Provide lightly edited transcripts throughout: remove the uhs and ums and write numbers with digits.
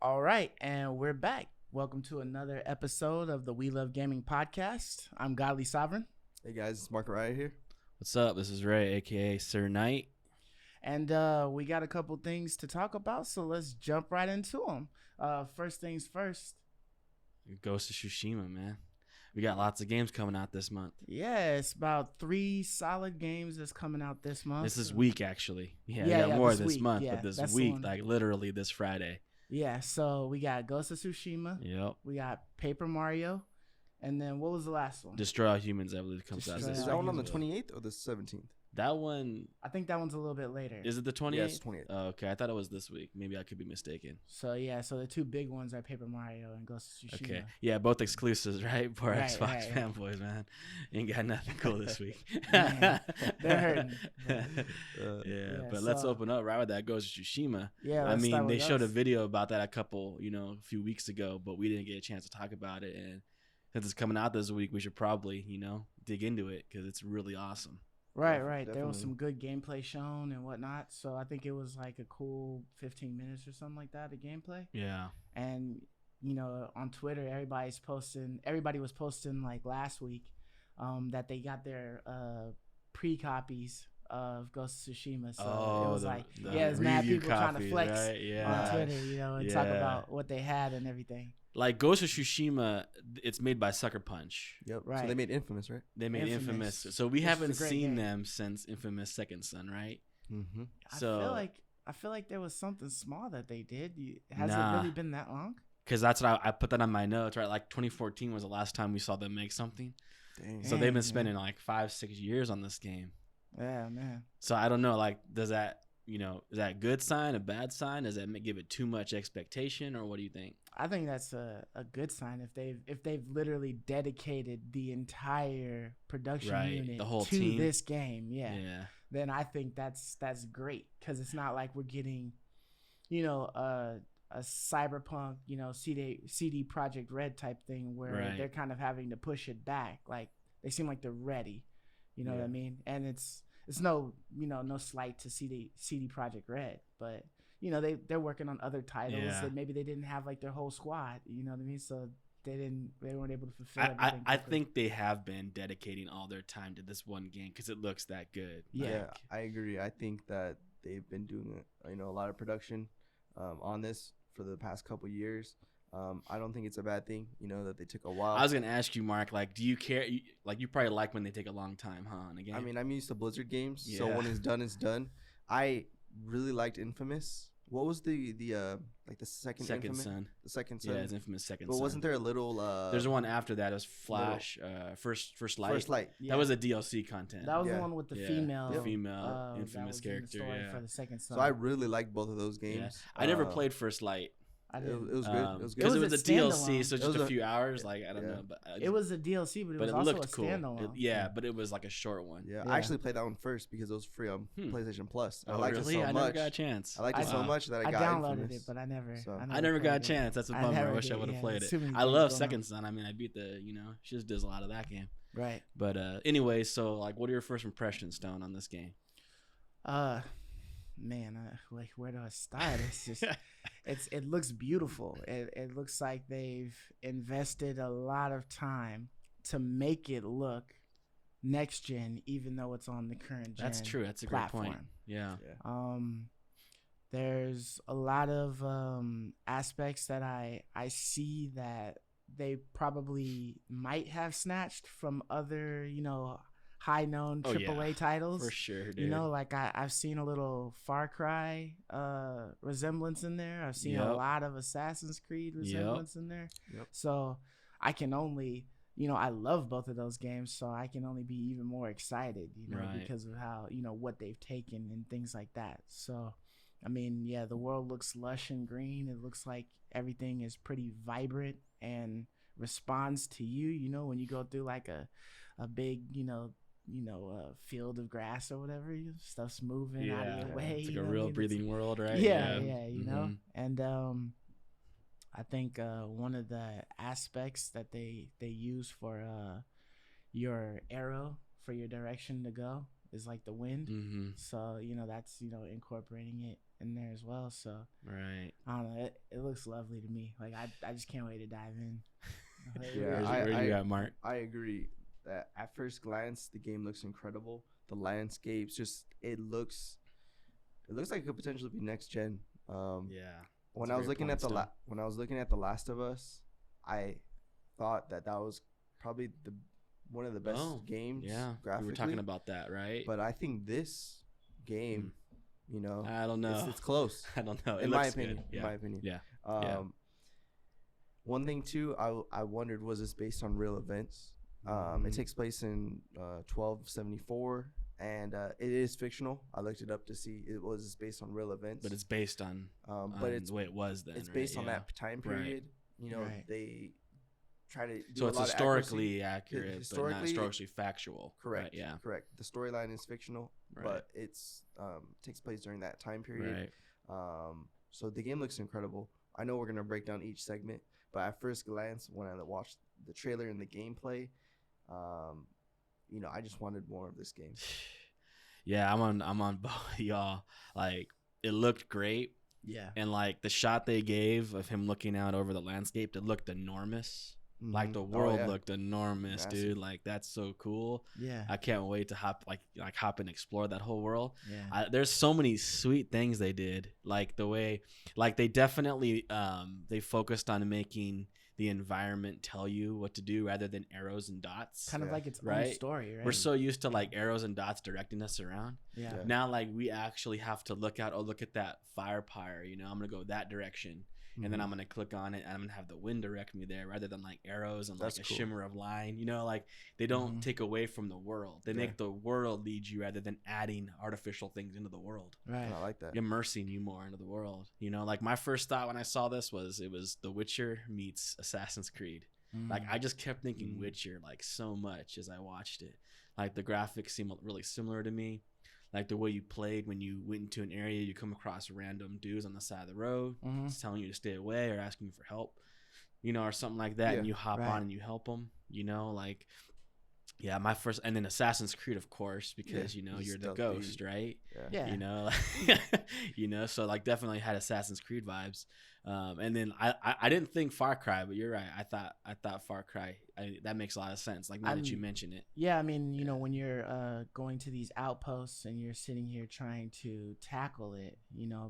All right, and we're back. Welcome to another episode of the We Love Gaming podcast. I'm Godly Sovereign. Hey guys, it's Mark Ryan here. What's up? This is Ray, aka Sir Knight. And we got a couple things to talk about, so let's jump right into them. First things first. Ghost of Tsushima, man. We got lots of games coming out this month. Yeah, it's about 3 solid games that's coming out this month. This is week, actually. Yeah, we got more this month, but this week, like literally this Friday. Yeah, so we got Ghost of Tsushima. Yep. We got Paper Mario. And then what was the last one? Destroy All Humans, I believe, comes out. Is that one on the 28th or the 17th? That one... I think that one's a little bit later. Is it the 28th? Yeah, it's 28th. Oh, okay, I thought it was this week. Maybe I could be mistaken. So, yeah, so the 2 big ones are Paper Mario and Ghost of Tsushima. Okay. Yeah, both exclusives, right? For Right, Xbox right. fanboys, man. Ain't got nothing cool this week. Man, they're hurting. Yeah, but let's open up right with that Ghost of Tsushima. Yeah, I mean, they showed a us. video about that a few weeks ago, but we didn't get a chance to talk about it. And since it's coming out this week, we should probably, dig into it because it's really awesome. Right. Definitely. There was some good gameplay shown and whatnot. So I think it was like a cool 15 minutes or something like that of gameplay. Yeah. And, on Twitter, everybody was posting like last week that they got their pre-copies of Ghost of Tsushima. So it was there's mad people trying to flex on Twitter, and talk about what they had and everything. Like Ghost of Tsushima, it's made by Sucker Punch. Yep. Right. So they made Infamous, right? They made Infamous. So we haven't seen them since Infamous Second Son, right? Mm-hmm. So I feel like there was something small that they did. Has it really been that long? Because that's what I put that on my notes, right? Like 2014 was the last time we saw them make something. Dang. So they've been spending like 5-6 years on this game. Yeah, man. So I don't know, like, does that, is that a good sign, a bad sign? Does that give it too much expectation, or what do you think? I think that's a good sign if they've literally dedicated the entire production unit the whole to team. this game. Yeah. Then I think that's great because it's not like we're getting, a cyberpunk, CD Projekt Red type thing where they're kind of having to push it back. Like they seem like they're ready. You know what I mean? And it's no slight to CD Projekt Red, but they're working on other titles that maybe they didn't have like their whole squad. You know what I mean? So they weren't able to fulfill everything. I think they have been dedicating all their time to this one game because it looks that good. Yeah, I agree. I think that they've been doing a lot of production on this for the past couple years. I don't think it's a bad thing, that they took a while. I was gonna ask you, Mark. Like, do you care? You probably like when they take a long time, huh? On a game. I mean, I'm used to Blizzard games, so when it's done, it's done. I really liked Infamous. What was the second Son? The Second Son. Yeah, it's Infamous Second But Son. wasn't there a little? There's one after that. It was Flash. First Light. First Light. Yeah. That was a DLC content. That was the one with the female Infamous character. for the Second Son. So I really liked both of those games. Yeah. I never played First Light. I It didn't. was good. It was good. Because it was a DLC, standalone. so just a few hours. Like I don't know, but It was a DLC, but it was it also looked a cool. standalone. But it was like a short one. Yeah, Yeah. I actually played that one first because it was free on PlayStation Plus. I Oh, liked really? it so I much. never got a chance. I liked it so much that I I got downloaded Infamous. it, but I never. So- I never got a played it. chance. That's a I bummer. I never wish I did, would have yeah. played There's it. too many I games love going on. Second Son. I mean, I beat the, she just does a lot of that game. Right. But anyway, so like, what are your first impressions, Stone, on this game? Man, like where do I start? It's just, it looks beautiful. It looks like they've invested a lot of time to make it look next gen, even though it's on the current gen. That's true. That's a platform. great point. Yeah. There's a lot of aspects that I see that they probably might have snatched from other, high known AAA titles. For sure, dude. Like I've seen a little Far Cry resemblance in there. I've seen a lot of Assassin's Creed resemblance in there. Yep. So I can only, I love both of those games, so I can only be even more excited, because of how, what they've taken and things like that. So, I mean, yeah, the world looks lush and green. It looks like everything is pretty vibrant and responds to you, when you go through like a big, field of grass or whatever, stuff's moving out of your way. It's like a real breathing world, right? Yeah, you know. And I think one of the aspects that they use for your arrow for your direction to go is like the wind. So that's incorporating it in there as well. So right, I don't know. It looks lovely to me. Like I just can't wait to dive in. Yeah, where you at, Mark? I agree that at first glance the game looks incredible. The landscapes, just it looks like it could potentially be next gen. Yeah. When I was looking at The Last of Us, I thought that was probably one of the best games. Yeah, graphically. we were talking about that, right? But I think this game, I don't know. It's close. I don't know. In my opinion. Yeah. One thing too, I wondered, was this based on real events? It takes place in 1274, and it is fictional. I looked it up to see it was based on real events. But it's based on, but it's the way it was then. It's based on that time period. Right. They try to do so it's historically accurate, but not historically factual. Correct. Right, yeah. Correct. The storyline is fictional, but it's takes place during that time period. Right. So the game looks incredible. I know we're gonna break down each segment, but at first glance, when I watched the trailer and the gameplay, I just wanted more of this game. Yeah, I'm on both y'all. Like, it looked great. Yeah. And like the shot they gave of him looking out over the landscape, it looked enormous. Like the world looked enormous, massive. dude. Like, that's so cool. Yeah. I can't wait to hop and explore that whole world. Yeah. There's so many sweet things they did. Like the way, like they definitely they focused on making the environment tell you what to do rather than arrows and dots. Kind of like its own story, right? We're so used to like arrows and dots directing us around. Yeah. Now like we actually have to look at that fire pyre, I'm gonna go that direction. And then I'm going to click on it and I'm going to have the wind direct me there rather than like arrows and like a shimmer of line. Like they don't take away from the world. They make the world lead you rather than adding artificial things into the world. Right. I like that. Immersing you more into the world. Like my first thought when I saw this was it was The Witcher meets Assassin's Creed. Like I just kept thinking Witcher like so much as I watched it. Like the graphics seemed really similar to me. Like the way you played when you went into an area, you come across random dudes on the side of the road, it's telling you to stay away or asking you for help, or something like that. And you hop on and you help them, like, yeah, my first, and then Assassin's Creed, of course, because, you're the ghost, right? Yeah. So like definitely had Assassin's Creed vibes. And then I didn't think Far Cry, but you're right. I thought Far Cry, that makes a lot of sense. Like now that you mention it. Yeah. I mean, when you're going to these outposts and you're sitting here trying to tackle it,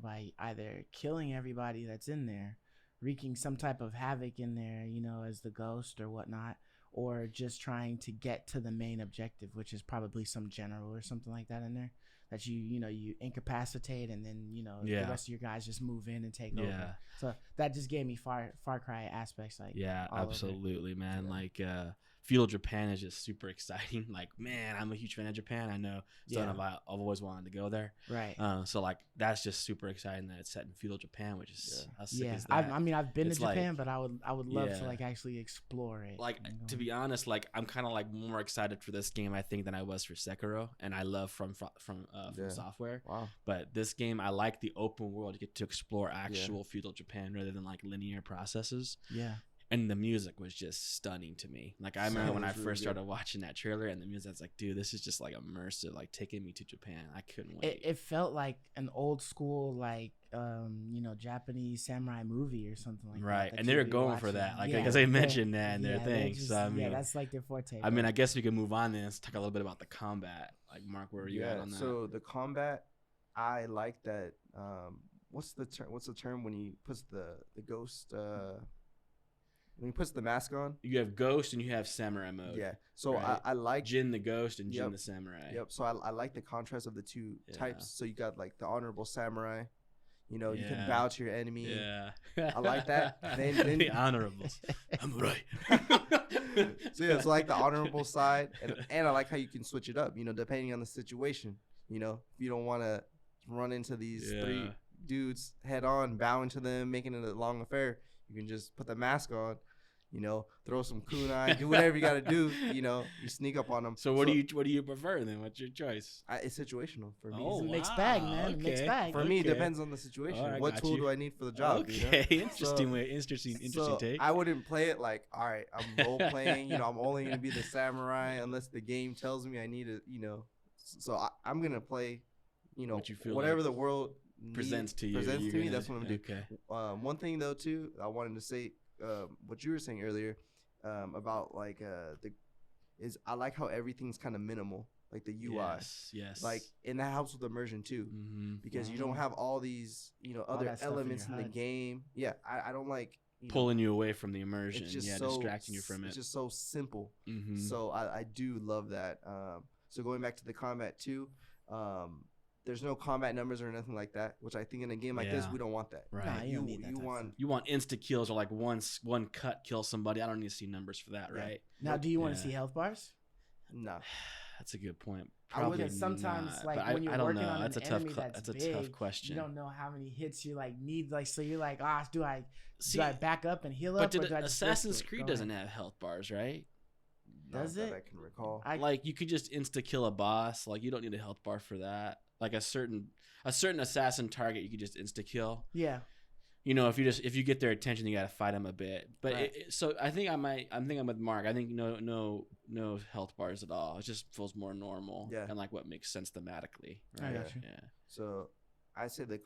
by either killing everybody that's in there, wreaking some type of havoc in there, as the ghost or whatnot, or just trying to get to the main objective, which is probably some general or something like that in there that you incapacitate, and then the rest of your guys just move in and take over. So that just gave me Far Cry aspects. Like, absolutely, man. Like feudal Japan is just super exciting. Like, man, I'm a huge fan of Japan. I know, I've always wanted to go there. Right. So like that's just super exciting that it's set in feudal Japan, which is how sick is that? I've been to Japan, but I would love to like actually explore it. Like to be honest, like I'm kind of like more excited for this game I think than I was for Sekiro, and I love from Software. Wow. But this game, I like the open world. You get to explore actual feudal Japan rather than like linear processes. Yeah. And the music was just stunning to me. Like I remember when I first started watching that trailer and the music, I was like, dude, this is just like immersive, like taking me to Japan. I couldn't wait. It felt like an old school, like, Japanese samurai movie or something like that. Right. And they were going for that. Like, because they mentioned that in their thing. So, I mean, that's like their forte. I mean, I guess we can move on and let's talk a little bit about the combat. Like, Mark, where are you at on that? So the combat, I like that. What's the term when he puts the ghost, when he puts the mask on? You have Ghost and you have Samurai mode. Yeah. So right? I like Jin the Ghost and Jin the Samurai. Yep. So I like the contrast of the two types. So you got like the honorable samurai. You can bow to your enemy. Yeah. I like that. Then the honorables. Samurai. So like the honorable side, and I like how you can switch it up. Depending on the situation. If you don't want to run into these three dudes head on, bowing to them, making it a long affair, you can just put the mask on. throw some kunai, do whatever you got to do. You sneak up on them. So what do you prefer then? What's your choice? It's situational for me. It's a mixed bag, man. Okay. Mixed bag. For me, it depends on the situation. Right, what tool do I need for the job? Okay, interesting take. I wouldn't play it like, all right, I'm role playing. I'm only gonna be the samurai unless the game tells me I need to. So I'm gonna play. What you feel whatever like the world presents to you. That's what I'm gonna do. Okay. One thing though too, I wanted to say what you were saying earlier about like I like how everything's kind of minimal, like the UI. Yes. Like, and that helps with immersion too, because you don't have all these other elements in the game. Yeah, I don't like pulling you away from the immersion. It's just distracting you from it. It's just so simple. So I do love that. So going back to the combat too. There's no combat numbers or nothing like that, which I think in a game like this we don't want that. Right. Nah, you don't need that. You want insta kills or like one cut kill somebody. I don't need to see numbers for that, right? Now, do you want to see health bars? No. That's a good point. Probably because sometimes not, like when you're working on an enemy that's a big, tough question. You don't know how many hits you like need. Like, so you're like, do I back up and heal up? But or do I Assassin's Creed doesn't have health bars, right? Does it? I can recall. Like you could just insta kill a boss. Like you don't need a health bar for that. Like a certain assassin target, you could just insta kill. Yeah. If you get their attention, you got to fight them a bit. But so I think I'm with Mark. I think no health bars at all. It just feels more normal. Yeah. And like what makes sense thematically. Right? I got you. Yeah. So I say the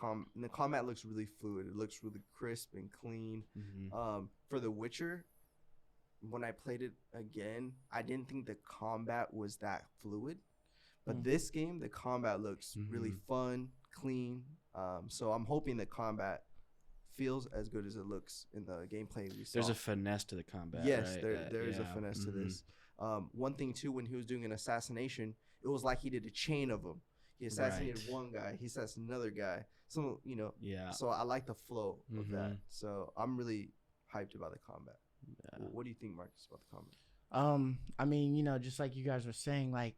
combat looks really fluid. It looks really crisp and clean. For The Witcher, when I played it again, I didn't think the combat was that fluid. But this game, the combat looks really fun, clean. So I'm hoping the combat feels as good as it looks in the gameplay we saw. There's a finesse to the combat. Yes, right? there is a finesse to this. One thing too, when he was doing an assassination, it was like he did a chain of them. He assassinated one guy, he assassinated another guy. So So I like the flow of that. So I'm really hyped about the combat. Yeah. What do you think, Marcus, about the combat? I mean, just like you guys were saying, like,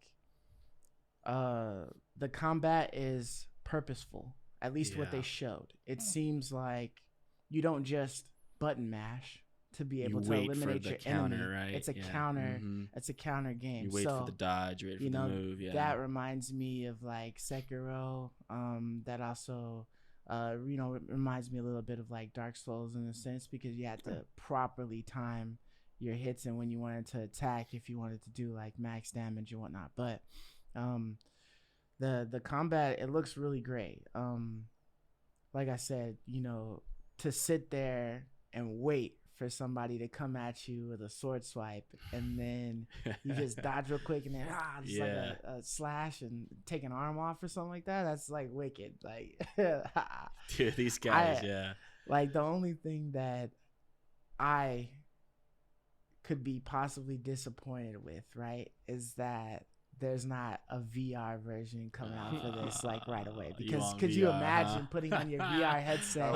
the combat is purposeful. At least what they showed. It seems like you don't just button mash to be able to eliminate your enemy. Right? It's a counter. It's a counter game. You wait for the dodge. You wait for the move. Yeah. That reminds me of like Sekiro. That also, reminds me a little bit of like Dark Souls in a sense, because you had to properly time your hits and when you wanted to attack, if you wanted to do like max damage and whatnot. But the combat, it looks really great. Like I said, to sit there and wait for somebody to come at you with a sword swipe, and then you just dodge real quick, and then just like a slash and take an arm off or something like that. That's like wicked. Like, dude, these guys, Like, the only thing that I could be possibly disappointed with, right, is that there's not a VR version coming out for this like right away, because could you imagine putting on your VR headset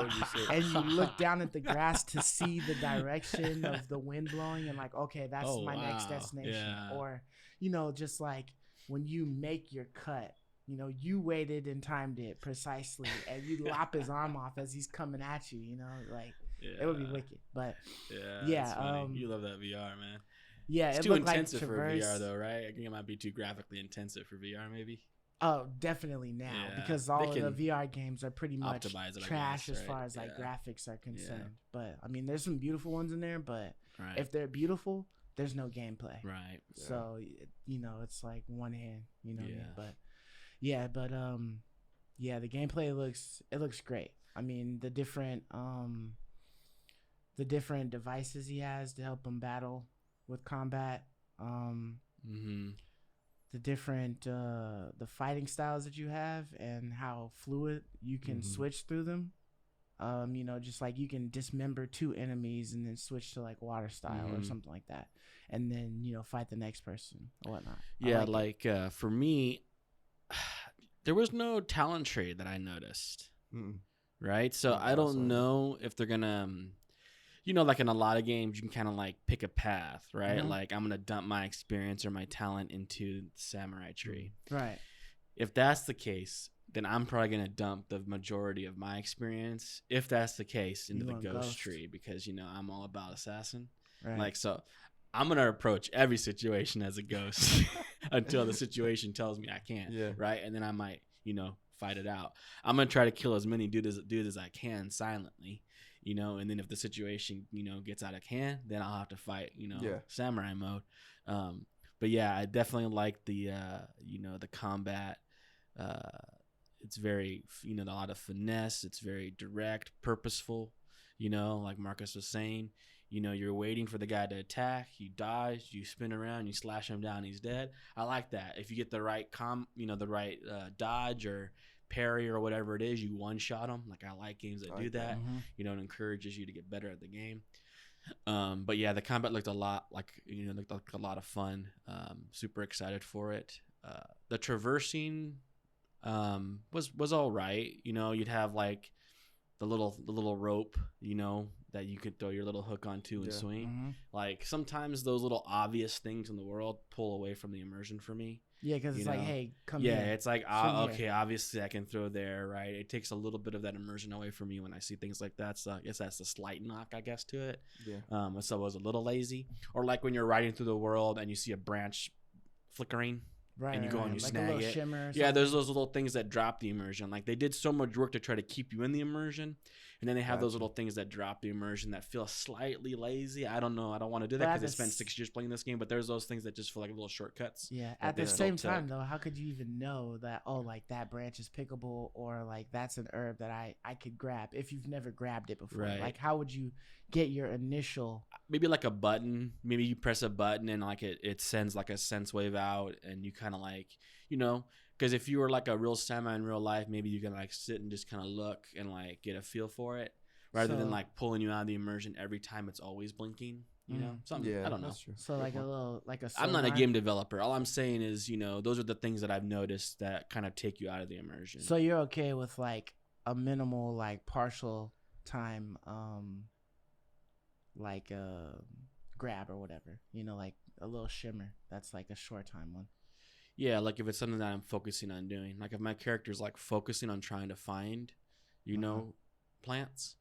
and you look down at the grass to see the direction of the wind blowing and like, okay, that's my next destination. Or just like when you make your cut, you waited and timed it precisely and you lop his arm off as he's coming at you, like it would be wicked. But you love that VR, man. Yeah, it's too intensive for VR though, right? I think it might be too graphically intensive for VR, maybe. Oh, definitely now, because all of the VR games are pretty much trash as far as like graphics are concerned. But I mean, there's some beautiful ones in there, but if they're beautiful, there's no gameplay. Right. So it's like one hand, what I mean? But the gameplay looks great. I mean, the different devices he has to help him battle with combat, the different the fighting styles that you have and how fluid you can switch through them. Just like you can dismember two enemies and then switch to like water style or something like that, and then fight the next person or whatnot. For me, there was no talent tree that I noticed. Right, so I don't know if they're gonna like in a lot of games, you can kind of like pick a path, right? Like I'm going to dump my experience or my talent into the samurai tree. Right. If that's the case, then I'm probably going to dump the majority of my experience, if that's the case, into the ghost tree, because, I'm all about assassin. Right. Like, so I'm going to approach every situation as a ghost until the situation tells me I can't. Yeah. Right. And then I might, fight it out. I'm going to try to kill as many dudes as I can silently, and then if the situation, gets out of hand, then I'll have to fight, samurai mode. But yeah, I definitely like the combat. It's very, a lot of finesse. It's very direct, purposeful, like Marcus was saying. You're waiting for the guy to attack. He dies. You spin around. You slash him down. He's dead. I like that. If you get the right dodge or parry or whatever it is, you one-shot him. Like, I like games that do that. Mm-hmm. It encourages you to get better at the game. But yeah, the combat looked a lot like a lot of fun. Super excited for it. The traversing was all right. You'd have like the little rope, that you could throw your little hook onto and swing. Mm-hmm. Like, sometimes those little obvious things in the world pull away from the immersion for me. Yeah, because it's like, hey, come here. Yeah, it's like, okay, obviously I can throw there, right? It takes a little bit of that immersion away from me when I see things like that. So I guess that's the slight knock, to it. Yeah. So it was a little lazy. Or like when you're riding through the world and you see a branch flickering. Right, and you go and you like snag a little shimmer. Yeah, there's those little things that drop the immersion. Like, they did so much work to try to keep you in the immersion, and then they have those little things that drop the immersion that feel slightly lazy. I don't know. I don't want to do that because I spent 6 years playing this game. But there's those things that just feel like little shortcuts. Yeah. At the same time, though, how could you even know that? Oh, like that branch is pickable, or like that's an herb that I could grab if you've never grabbed it before. Right. Like, how would you get your initial? Maybe like a button. Maybe you press a button and like it sends like a sense wave out, and you kind of like. Because if you were like a real samurai in real life, maybe you can like sit and just kind of look and like get a feel for it, rather than like pulling you out of the immersion every time it's always blinking. Something. Yeah, I don't know. So like a little like a. I'm not a game developer. All I'm saying is, those are the things that I've noticed that kind of take you out of the immersion. So you're okay with like a minimal, like partial time, like a grab or whatever. Like a little shimmer. That's like a short time one. Yeah, like if it's something that I'm focusing on doing. Like if my character's like focusing on trying to find, plants,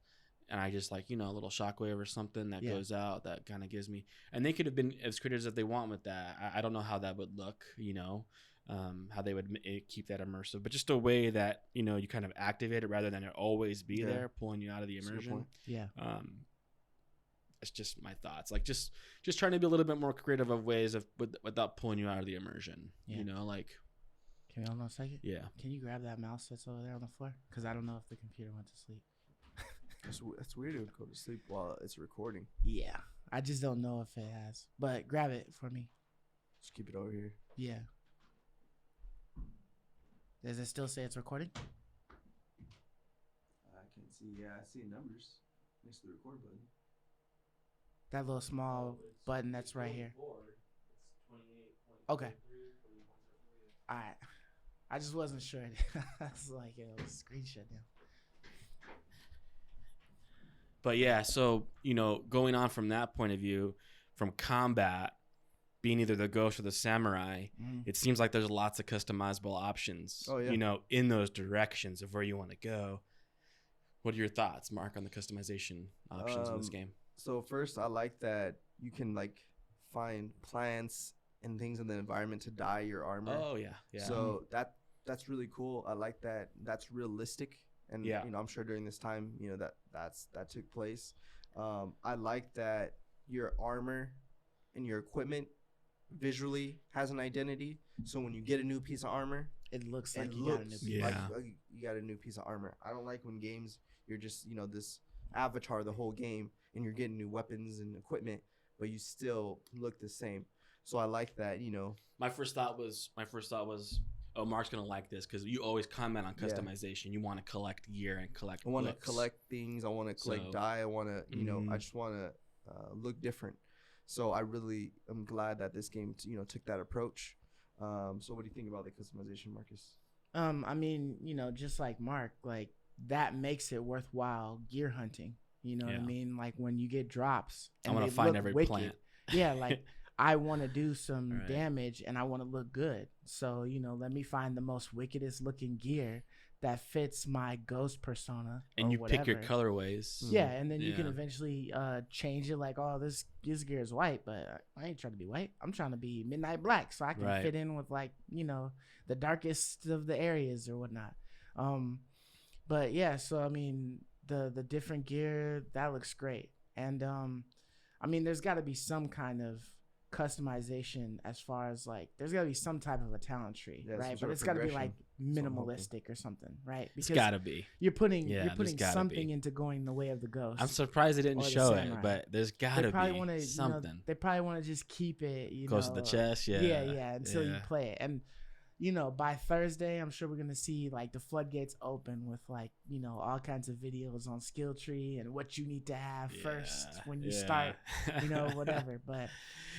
and I just like, a little shockwave or something that goes out that kind of gives me. And they could have been as creative as they want with that. I don't know how that would look, how they would keep that immersive. But just a way that, you kind of activate it rather than it always be there, pulling you out of the immersion. Yeah. It's just my thoughts. Like just trying to be a little bit more creative of ways of without pulling you out of the immersion. Yeah. Like. Can we hold on a second? Yeah. Can you grab that mouse that's over there on the floor? Because I don't know if the computer went to sleep. That's weird to go to sleep while it's recording. Yeah. I just don't know if it has. But grab it for me. Just keep it over here. Yeah. Does it still say it's recording? I can see. Yeah, I see numbers next to the record button. That little small button that's right here. Okay. All right. I just wasn't sure. I was like, it was screenshot now. But yeah, so, going on from that point of view, from combat, being either the ghost or the samurai, it seems like there's lots of customizable options, in those directions of where you want to go. What are your thoughts, Mark, on the customization options in this game? So first, I like that you can like find plants and things in the environment to dye your armor. Oh yeah. So that's really cool. I like that. That's realistic, and I'm sure during this time, that took place. I like that your armor and your equipment visually has an identity. So when you get a new piece of armor, it looks like you got a new piece. Like you got a new piece of armor. I don't like when games you're just this avatar the whole game and you're getting new weapons and equipment, but you still look the same. So I like that. My first thought was, oh, Mark's gonna like this because you always comment on customization. You want to collect gear and collect. I want to collect things. I want to collect dye. I want to, I just want to look different. So I really am glad that this game, took that approach. So what do you think about the customization, Marcus? I mean, just like Mark, like that makes it worthwhile gear hunting. You know what I mean? Like when you get drops, and I want to find every plant. Yeah, like I want to do some damage and I want to look good. So, let me find the most wickedest looking gear that fits my ghost persona. And you whatever. pick your colorways. Yeah, and then you can eventually change it. Like, oh, this gear is white, but I ain't trying to be white. I'm trying to be midnight black, so I can fit in with like the darkest of the areas or whatnot. But yeah, so I mean the different gear that looks great, and I mean there's got to be some kind of customization as far as like there's got to be some type of a talent tree, right? But it's got to be like minimalistic or something, right? Because it's got to be. You're putting something into going the way of the ghost. I'm surprised they didn't show it, but there's got to be something. They probably want to just keep it, close to the chest, until you play it. And by Thursday, I'm sure we're gonna see like the floodgates open with like all kinds of videos on skill tree and what you need to have first when you start, whatever. But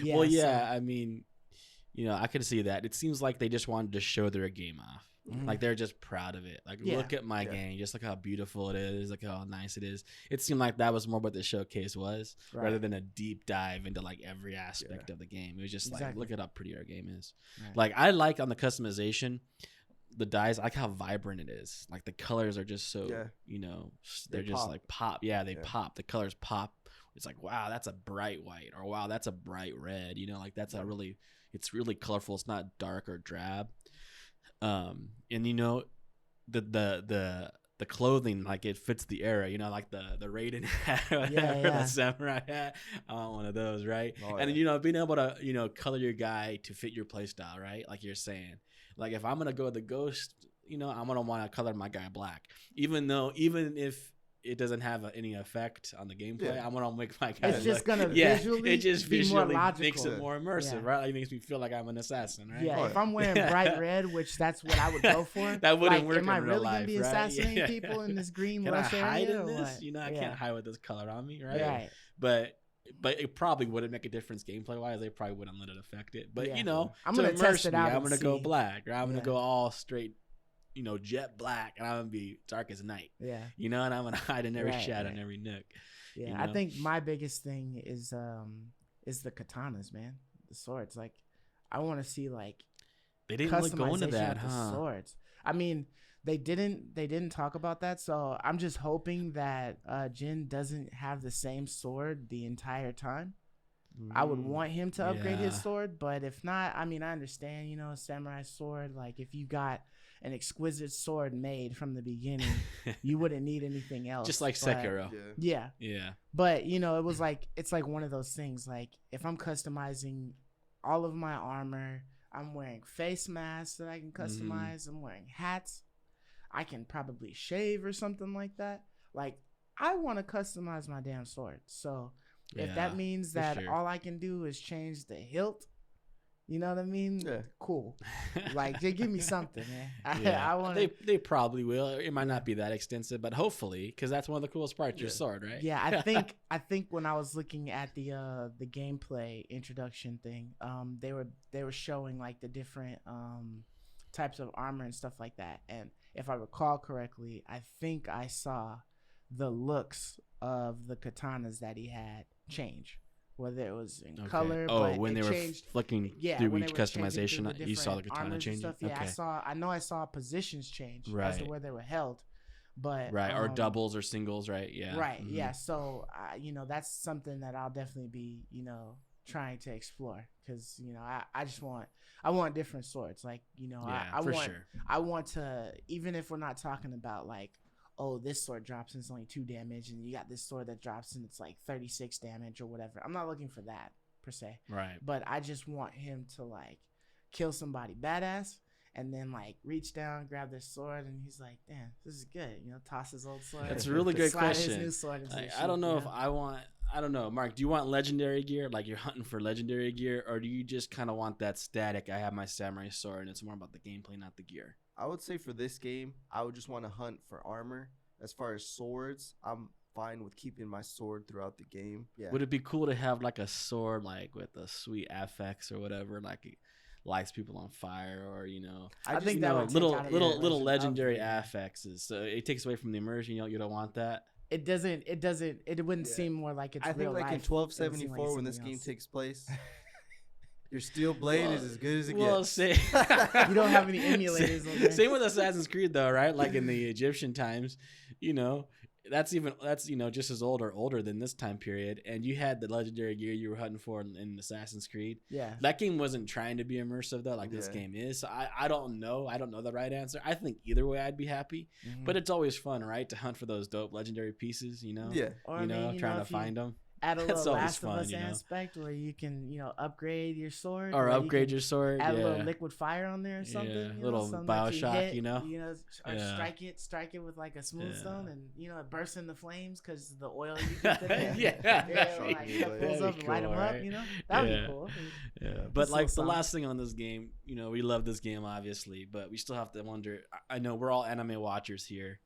I mean, I could see that. It seems like they just wanted to show their game off. Like they're just proud of it. Like, look at my game. Just look how beautiful it is. Look how nice it is. It seemed like that was more what the showcase was, rather than a deep dive into like every aspect of the game. It was just like, look at how pretty our game is. Right. Like I like on the customization, the dyes. I like how vibrant it is. Like the colors are just so, they're just like pop. Yeah, they pop. The colors pop. It's like, wow, that's a bright white, or wow, that's a bright red. Like that's it's really colorful. It's not dark or drab. And the clothing, like it fits the era, like the Raiden hat, the samurai hat. I want one of those, right? And being able to color your guy to fit your play style, right? Like you're saying, like if I'm gonna go with the ghost, I'm gonna want to color my guy black, even if it doesn't have any effect on the gameplay. I'm gonna make my guy. It's just gonna visually, it just visually more makes it more immersive, right? Like, it makes me feel like I'm an assassin, right? Yeah, if I'm wearing bright red, which that's what I would go for. That wouldn't work in real life, right? Am I really gonna be assassinating people in this green lush area? Can I hide in this? I can't hide with this color on me, right? Right. But it probably wouldn't make a difference gameplay wise. They probably wouldn't let it affect it. But I'm gonna test it out. I'm gonna go black, or I'm gonna go all straight. Jet black, and I'm gonna be dark as night. Yeah. And I'm gonna hide in every shadow and every nook. Yeah. I think my biggest thing is the katanas, man. The swords. Like, I want to see like they didn't really go into that, huh? Swords. I mean, they didn't talk about that, so I'm just hoping that Jin doesn't have the same sword the entire time. I would want him to upgrade his sword, but if not, I mean, I understand, a samurai sword. Like, if you got an exquisite sword made from the beginning, you wouldn't need anything else. Just like Sekiro. Yeah. But it's like one of those things. Like, if I'm customizing all of my armor, I'm wearing face masks that I can customize. I'm wearing hats. I can probably shave or something like that. Like, I want to customize my damn sword. So if that means that all I can do is change the hilt, you know what I mean? Yeah. Cool. Like, they give me something, man. I want. They probably will. It might not be that extensive, but hopefully, because that's one of the coolest parts, your sword, right? Yeah, I think when I was looking at the gameplay introduction thing, they were showing like the different types of armor and stuff like that. And if I recall correctly, I think I saw the looks of the katanas that he had change. Whether it was in color, but when they were flicking through each customization, you saw the katana change. Yeah, I know I saw positions change as to where they were held, but or doubles or singles, right? Yeah, right. Mm-hmm. Yeah, so that's something that I'll definitely be trying to explore, because I want different swords. Like I want to, even if we're not talking about like, oh, this sword drops and it's only 2 damage, and you got this sword that drops and it's like 36 damage or whatever. I'm not looking for that per se. Right. But I just want him to like kill somebody badass and then like reach down, grab their sword, and he's like, damn, this is good. Toss his old sword. That's a really good question. His new sword I don't know if I don't know, Mark, do you want legendary gear? Like, you're hunting for legendary gear, or do you just kind of want that static, I have my samurai sword and it's more about the gameplay, not the gear? I would say for this game, I would just want to hunt for armor. As far as swords, I'm fine with keeping my sword throughout the game. Yeah. Would it be cool to have like a sword like with a sweet affix or whatever, like it lights people on fire, or I think that would little legendary affixes. So it takes away from the immersion. You don't want that. It doesn't. It wouldn't seem more like it's. I think like in 1274 when this game takes place. Your steel blade is as good as it gets. You don't have any emulators on there. Same with Assassin's Creed though, right? Like in the Egyptian times, that's just as old or older than this time period. And you had the legendary gear you were hunting for in Assassin's Creed. Yeah. That game wasn't trying to be immersive though, like this game is. So I don't know. I don't know the right answer. I think either way I'd be happy. Mm-hmm. But it's always fun, right? To hunt for those dope legendary pieces, Yeah. Or, trying to find them. Add a little Last of Us aspect where you can, upgrade your sword. Or upgrade your sword. Add a little liquid fire on there or something. Yeah, a little Bioshock, or strike it with like a smooth stone and, it bursts into flames because the oil you put in it. Like pulls up and light them up, That would be cool. Yeah. But like the last thing on this game, we love this game obviously, but we still have to wonder. I know we're all anime watchers here.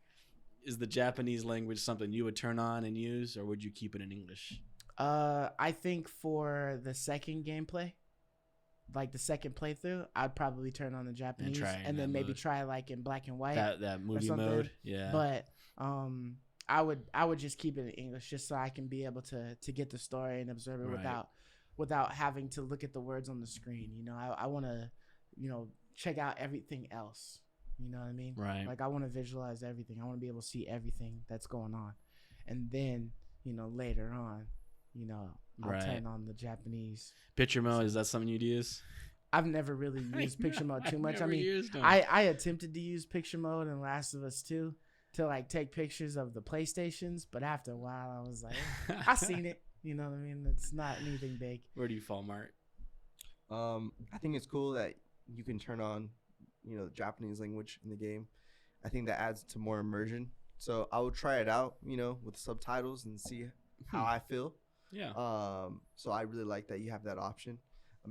Is the Japanese language something you would turn on and use, or would you keep it in English? I think for the second gameplay, like the second playthrough, I'd probably turn on the Japanese and then maybe try like in black and white. That movie mode, yeah. But I would just keep it in English just so I can be able to get the story and observe it without having to look at the words on the screen. I want to, check out everything else. You know what I mean? Right. Like I want to visualize everything. I want to be able to see everything that's going on. And then, later on, I'll turn on the Japanese. Picture mode, is that something you'd use? I've never really used picture mode too much. I attempted to use picture mode in Last of Us 2 to like take pictures of the PlayStations, but after a while I was like, I seen it. You know what I mean? It's not anything big. Where do you fall, Mark? I think it's cool that you can turn on the Japanese language in the game. I think that adds to more immersion. So I would try it out, with subtitles and see how I feel. Yeah. So I really like that you have that option.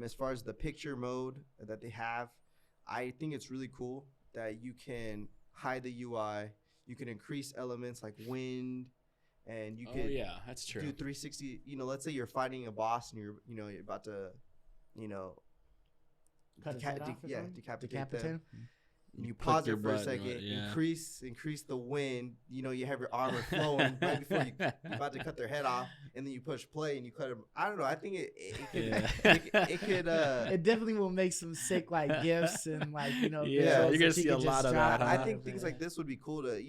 As far as the picture mode that they have, I think it's really cool that you can hide the UI. You can increase elements like wind, and you can that's true. do 360. Let's say you're fighting a boss and you're about to, decapitate them. You pause it for a second, increase the wind. You have your armor flowing right before you're about to cut their head off, and then you push play and you cut them. I don't know. I think it could. It definitely will make some sick like gifts and like you're gonna see a lot of that. I think things like this would be cool to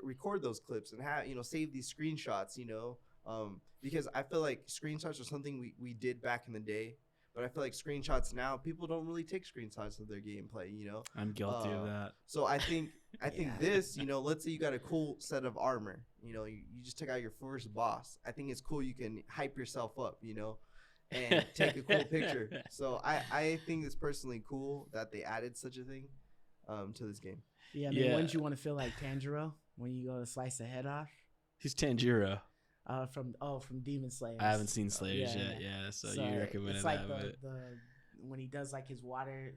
record those clips and have save these screenshots. Because I feel like screenshots are something we did back in the day. But I feel like screenshots now, people don't really take screenshots of their gameplay, I'm guilty of that. So I think this, let's say you got a cool set of armor, you just took out your first boss. I think it's cool you can hype yourself up, and take a cool picture. So I think it's personally cool that they added such a thing to this game. Yeah, wouldn't you want to feel like Tanjiro when you go to slice a head off? Who's Tanjiro? From Demon Slayer. I haven't seen Slayers yet. Yeah, so you recommended it's like that. When he does like his water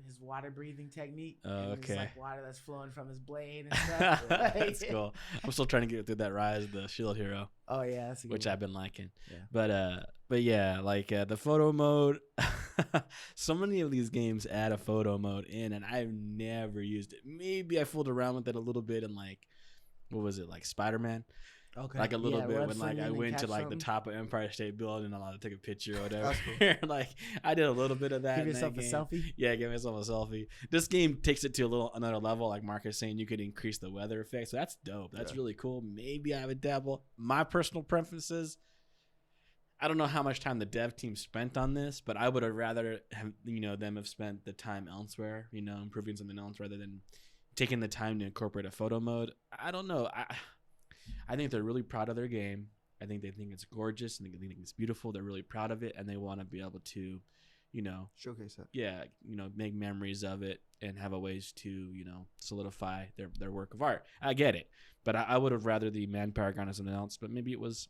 breathing technique. Oh, okay. It's like water that's flowing from his blade and stuff. That's cool. I'm still trying to get through that Rise of the Shield Hero. Oh yeah, that's a good which one. I've been liking. Yeah. But yeah, like the photo mode. So many of these games add a photo mode in, and I've never used it. Maybe I fooled around with it a little bit in like, what was it, like Spider-Man? Okay. Like a little bit when like I went to like the top of Empire State Building and allowed to take a picture or whatever. Cool. Like I did a little bit of that. Give yourself a selfie. Yeah, give myself a selfie. This game takes it to another level. Like Marcus saying, you could increase the weather effect. So that's dope. That's really cool. Maybe I would dabble. My personal preferences. I don't know how much time the dev team spent on this, but I would have rather have them have spent the time elsewhere. Improving something else rather than taking the time to incorporate a photo mode. I don't know. I think they're really proud of their game. I think they think it's gorgeous and they think it's beautiful. They're really proud of it, and they want to be able to, showcase it. Yeah, make memories of it and have a ways to, solidify their work of art. I get it, but I would have rather the manpower gone as something else. But maybe it was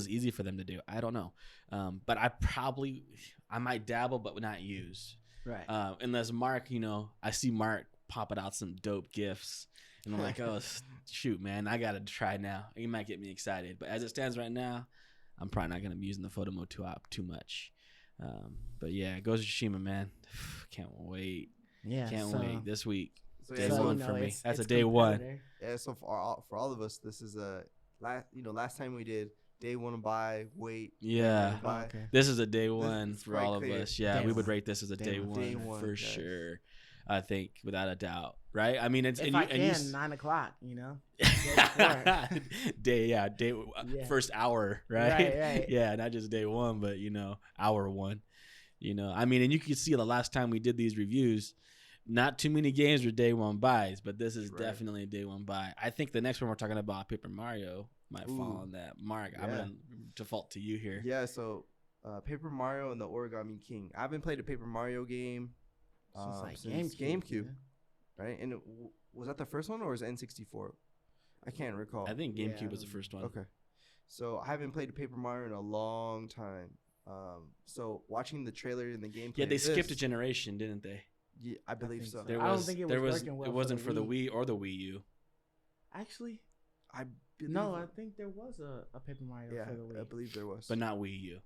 easy for them to do. I don't know. But I might dabble, but not use. Right. Unless Mark, I see Mark popping out some dope gifts. And I'm like, oh, shoot, man, I got to try now. You might get me excited. But as it stands right now, I'm probably not going to be using the photo mode too much. But yeah, Ghost of Tsushima, man. Can't wait. Yeah. Can't wait this week. So day one for me. That's a day one. Yeah, so for all of us, this is last time we did day one buy, wait. Yeah. Buy. Okay. This is a day one for all of clear. us. Yeah, Day we would one. rate this as a day one for yes. sure. I think without a doubt, right? I mean, it's if I can 9 o'clock, you know. First hour, right? Yeah, not just day one, but hour one. I mean, and you can see the last time we did these reviews, not too many games were day one buys, but this is definitely a day one buy. I think the next one we're talking about, Paper Mario, might fall on that mark. I'm gonna default to you here. Yeah, so Paper Mario and the Origami King. I haven't played a Paper Mario game since GameCube, right? And was that the first one or was it N64? I can't recall. I think GameCube was the first one. Okay, so I haven't played a Paper Mario in a long time. So watching the trailer and the gameplay. Yeah, they skipped a generation, didn't they? Yeah, I believe so. I don't think it was working well. It wasn't for the Wii or the Wii U. Actually, I think there was a Paper Mario for the Wii. I believe there was, but not Wii U.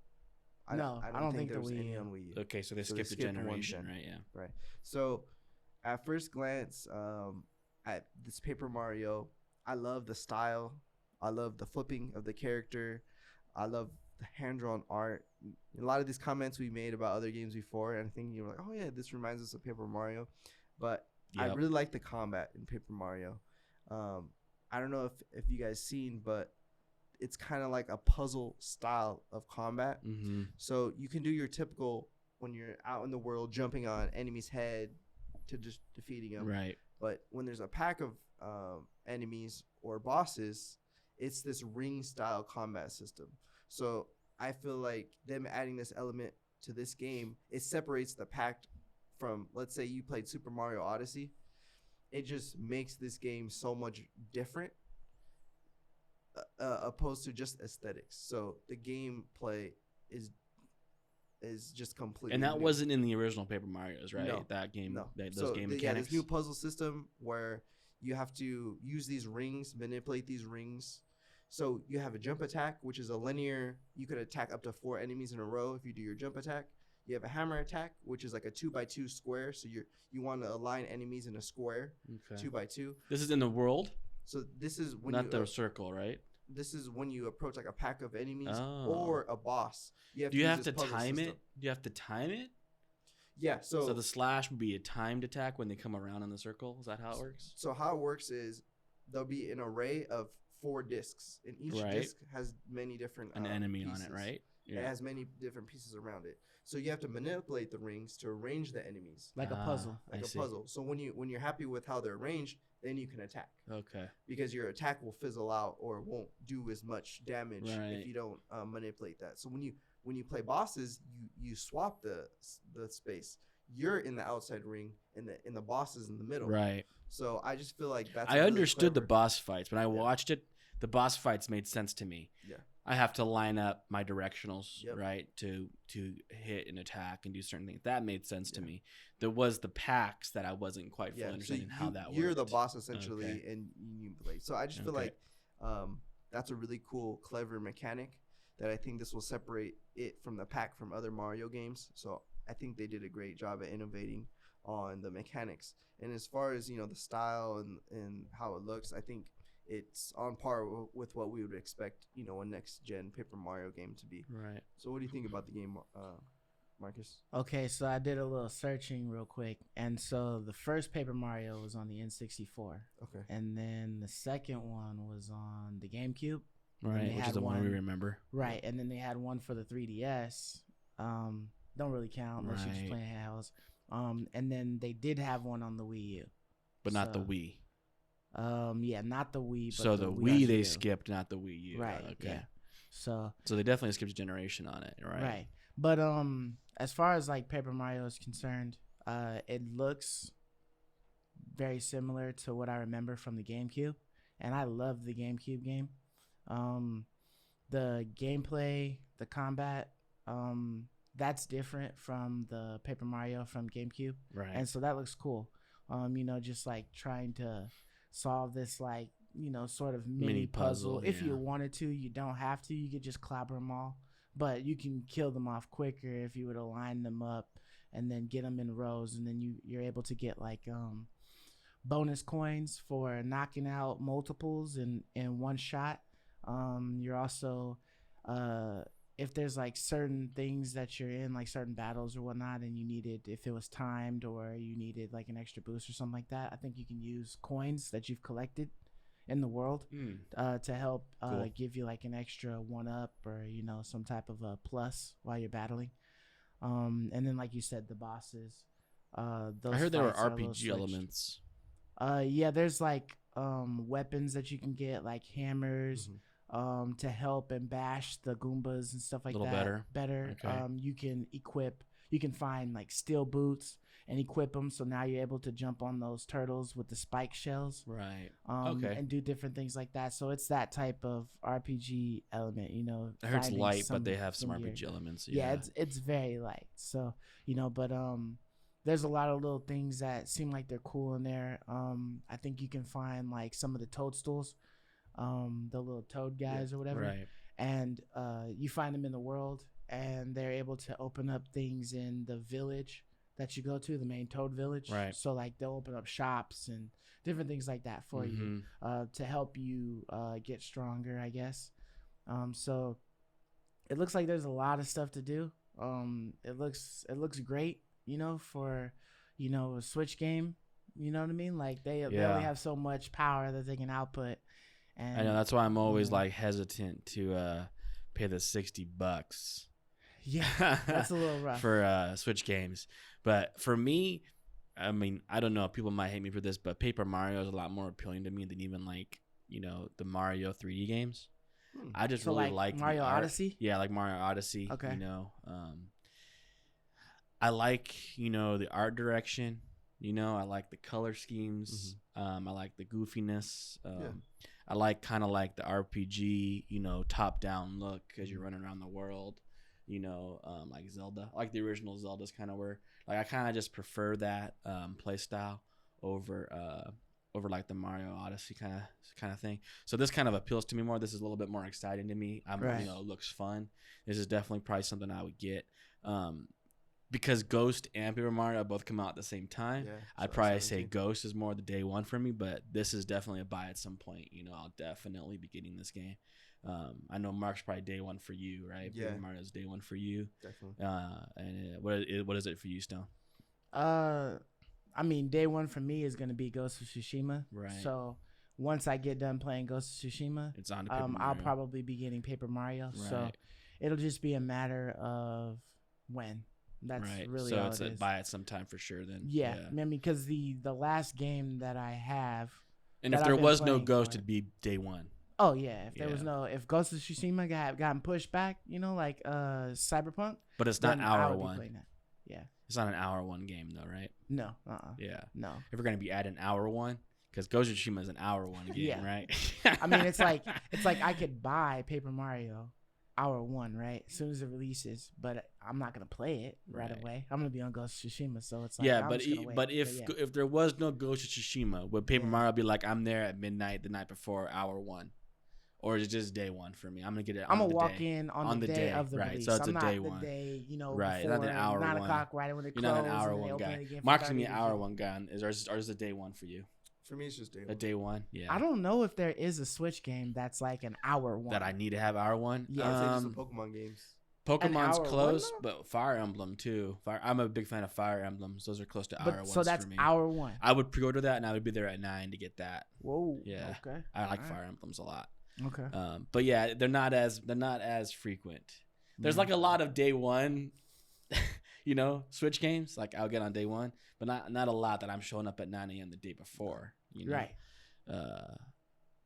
I don't think there was any on Wii U. Okay, so they skipped a generation, right? Yeah. Right. So, at first glance, at this Paper Mario, I love the style. I love the flipping of the character. I love the hand-drawn art. A lot of these comments we made about other games before, and I think you were like, oh yeah, this reminds us of Paper Mario. But I really like the combat in Paper Mario. I don't know if you guys seen, but it's kind of like a puzzle style of combat. Mm-hmm. So you can do your typical when you're out in the world jumping on enemy's head to just defeating them. Right. But when there's a pack of enemies or bosses, it's this ring style combat system. So I feel like them adding this element to this game, it separates the pack from, let's say you played Super Mario Odyssey. It just makes this game so much different opposed to just aesthetics. So the gameplay is just completely and that new. Wasn't in the original Paper Mario's, right? No, that game, no. Those game mechanics. Yeah, this new puzzle system where you have to use these rings, manipulate these rings. So you have a jump attack, which is a linear. You could attack up to 4 enemies in a row if you do your jump attack. You have a hammer attack, which is like a 2x2 square. So you want to align enemies in a square, 2x2. This is in the world. So this is when not the circle, right? This is when you approach like a pack of enemies or a boss. Do you have to time it? Do you have to time it? Yeah. So the slash would be a timed attack when they come around in the circle. Is that how it works? So how it works is there'll be an array of 4 discs, and each disc has many different an enemy pieces. on it, right? Yeah. It has many different pieces around it. So you have to manipulate the rings to arrange the enemies like a puzzle. Puzzle. So when you're happy with how they're arranged, then you can attack. Okay. Because your attack will fizzle out or won't do as much damage if you don't manipulate that. So when you play bosses, you swap the space. You're in the outside ring, and the boss is in the middle. Right. So I just feel like that's. I understood the boss fights when I watched it. The boss fights made sense to me. Yeah. I have to line up my directionals, right, to hit and attack and do certain things. That made sense to me. There was the packs that I wasn't quite fully understanding how that worked. You're the boss essentially, and you play. So I just feel like that's a really cool, clever mechanic that I think this will separate it from the pack from other Mario games. So I think they did a great job at innovating on the mechanics. And as far as the style and how it looks, I think it's on par with what we would expect, a next gen Paper Mario game to be. Right. So what do you think about the game, Marcus? Okay, so I did a little searching real quick, and so the first Paper Mario was on the N64. Okay. And then the second one was on the GameCube. Right, which is the one we remember. Right, and then they had one for the 3DS. Don't really count unless you're just playing handhelds. And then they did have one on the Wii U, but not the Wii. Yeah, not the Wii. But so the Wii they skipped, not the Wii U. Right. Okay. Yeah. So they definitely skipped a generation on it, right? Right. But as far as like Paper Mario is concerned, it looks very similar to what I remember from the GameCube, and I love the GameCube game. The gameplay, the combat, that's different from the Paper Mario from GameCube. Right. And so that looks cool. Just like trying to solve this like, sort of mini puzzle. If you wanted to, you don't have to. You could just clobber them all. But you can kill them off quicker if you were to line them up and then get them in rows. And then you're able to get like bonus coins for knocking out multiples in one shot. You're also if there's like certain things that you're in, like certain battles or whatnot, and you needed, if it was timed or you needed like an extra boost or something like that, I think you can use coins that you've collected in the world to help give you like an extra 1-up or, you know, some type of a plus while you're battling. And then like you said, the bosses. Those I heard there were RPG elements. Yeah, there's like weapons that you can get, like hammers, to help and bash the Goombas and stuff like that. Better. Okay. You can find like steel boots and equip them, so now you're able to jump on those turtles with the spike shells. Right. And do different things like that. So it's that type of RPG element, you know. I heard it's light, but they have some RPG elements. Yeah, it's very light. So, you know, but there's a lot of little things that seem like they're cool in there. I think you can find like some of the toadstools, the little toad guys or whatever. Right. And you find them in the world, and they're able to open up things in the village that you go to, the main toad village. Right. So like they'll open up shops and different things like that for you to help you get stronger, I guess. So it looks like there's a lot of stuff to do. It looks great, you know, for, you know, a Switch game. You know what I mean? Like they only have so much power that they can output. And I know, that's why I'm always like hesitant to pay the $60. Yeah, that's a little rough for Switch games. But for me, I mean, I don't know, people might hate me for this, but Paper Mario is a lot more appealing to me than even like, you know, the Mario 3D games. I just really like Mario Odyssey. Yeah, like Mario Odyssey. Okay. You know, I like, you know, the art direction. You know, I like the color schemes. I like the goofiness. I like kind of like the RPG, you know, top-down look as you're running around the world. You know, like Zelda. I like the original Zelda's kind of where, like, I kind of just prefer that play style over like the Mario Odyssey kind of thing. So this kind of appeals to me more. This is a little bit more exciting to me. You know, it looks fun. This is definitely probably something I would get. Because Ghost and Paper Mario both come out at the same time. Yeah, I'd probably say Ghost is more the day one for me, but this is definitely a buy at some point. You know, I'll definitely be getting this game. I know Mark's probably day one for you, right? Yeah. Paper Mario's day one for you. Definitely. And what is it for you, Stone? I mean, day one for me is going to be Ghost of Tsushima. Right. So once I get done playing Ghost of Tsushima, it's on to Paper Mario. I'll probably be getting Paper Mario. Right. So it'll just be a matter of when. That's really so all it's it a is. buy at some time for sure then. Yeah. I mean, because the last game that I have, and if there was no Ghost, it'd be day one. Oh yeah, if Ghost of Tsushima gotten pushed back, you know, like Cyberpunk, but it's not hour one. Yeah, it's not an hour one game though, right? No. Yeah. No. If we're gonna be adding hour one, because Ghost of Tsushima is an hour one game, right? I mean, it's like I could buy Paper Mario hour one, right, as soon as it releases, but I'm not gonna play it right away. I'm gonna be on Ghost of Tsushima, so it's like but if there was no Ghost of Tsushima, would Paper Mario be like, I'm there at midnight the night before hour one, or is it just day one for me? I'm gonna get it. I'm gonna walk in on the day of the release. So it's I'm a day not one. The day, you know, right? Before not an hour 9 one. o'clock, right when it You're closes. Not an hour one guy. Mark's gonna be an hour one guy. Or is it day one for you? For me, it's just day one. A day one, yeah. I don't know if there is a Switch game that's like an hour one. That I need to have hour one. Yeah, I'd say just the Pokemon games. Pokemon's close, but Fire Emblem too. I'm a big fan of Fire Emblems. Those are close to hour one. So that's for me. hour one. I would pre-order that, and I would be there at 9 to get that. Whoa. Yeah. Okay. I like Fire Emblems a lot. Okay. But yeah, they're not as frequent. There's like a lot of day one, you know, Switch games. Like I'll get on day one, but not a lot that I'm showing up at 9 a.m. the day before. You know? Right.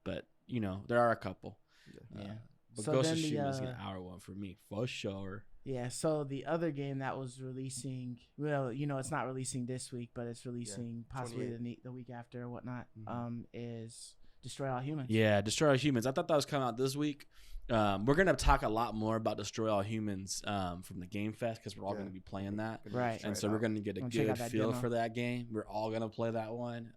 But you know, there are a couple. Yeah. But so Ghost of Tsushima is an hour one for me, for sure. Yeah, so the other game that was releasing, well, you know, it's not releasing this week, but it's releasing possibly the week after or whatnot, is Destroy All Humans. Yeah, Destroy All Humans. I thought that was coming out this week. We're going to talk a lot more about Destroy All Humans from the Game Fest because we're all going to be playing that. Right. And so we're going to get a good feel for that game. We're all going to play that one.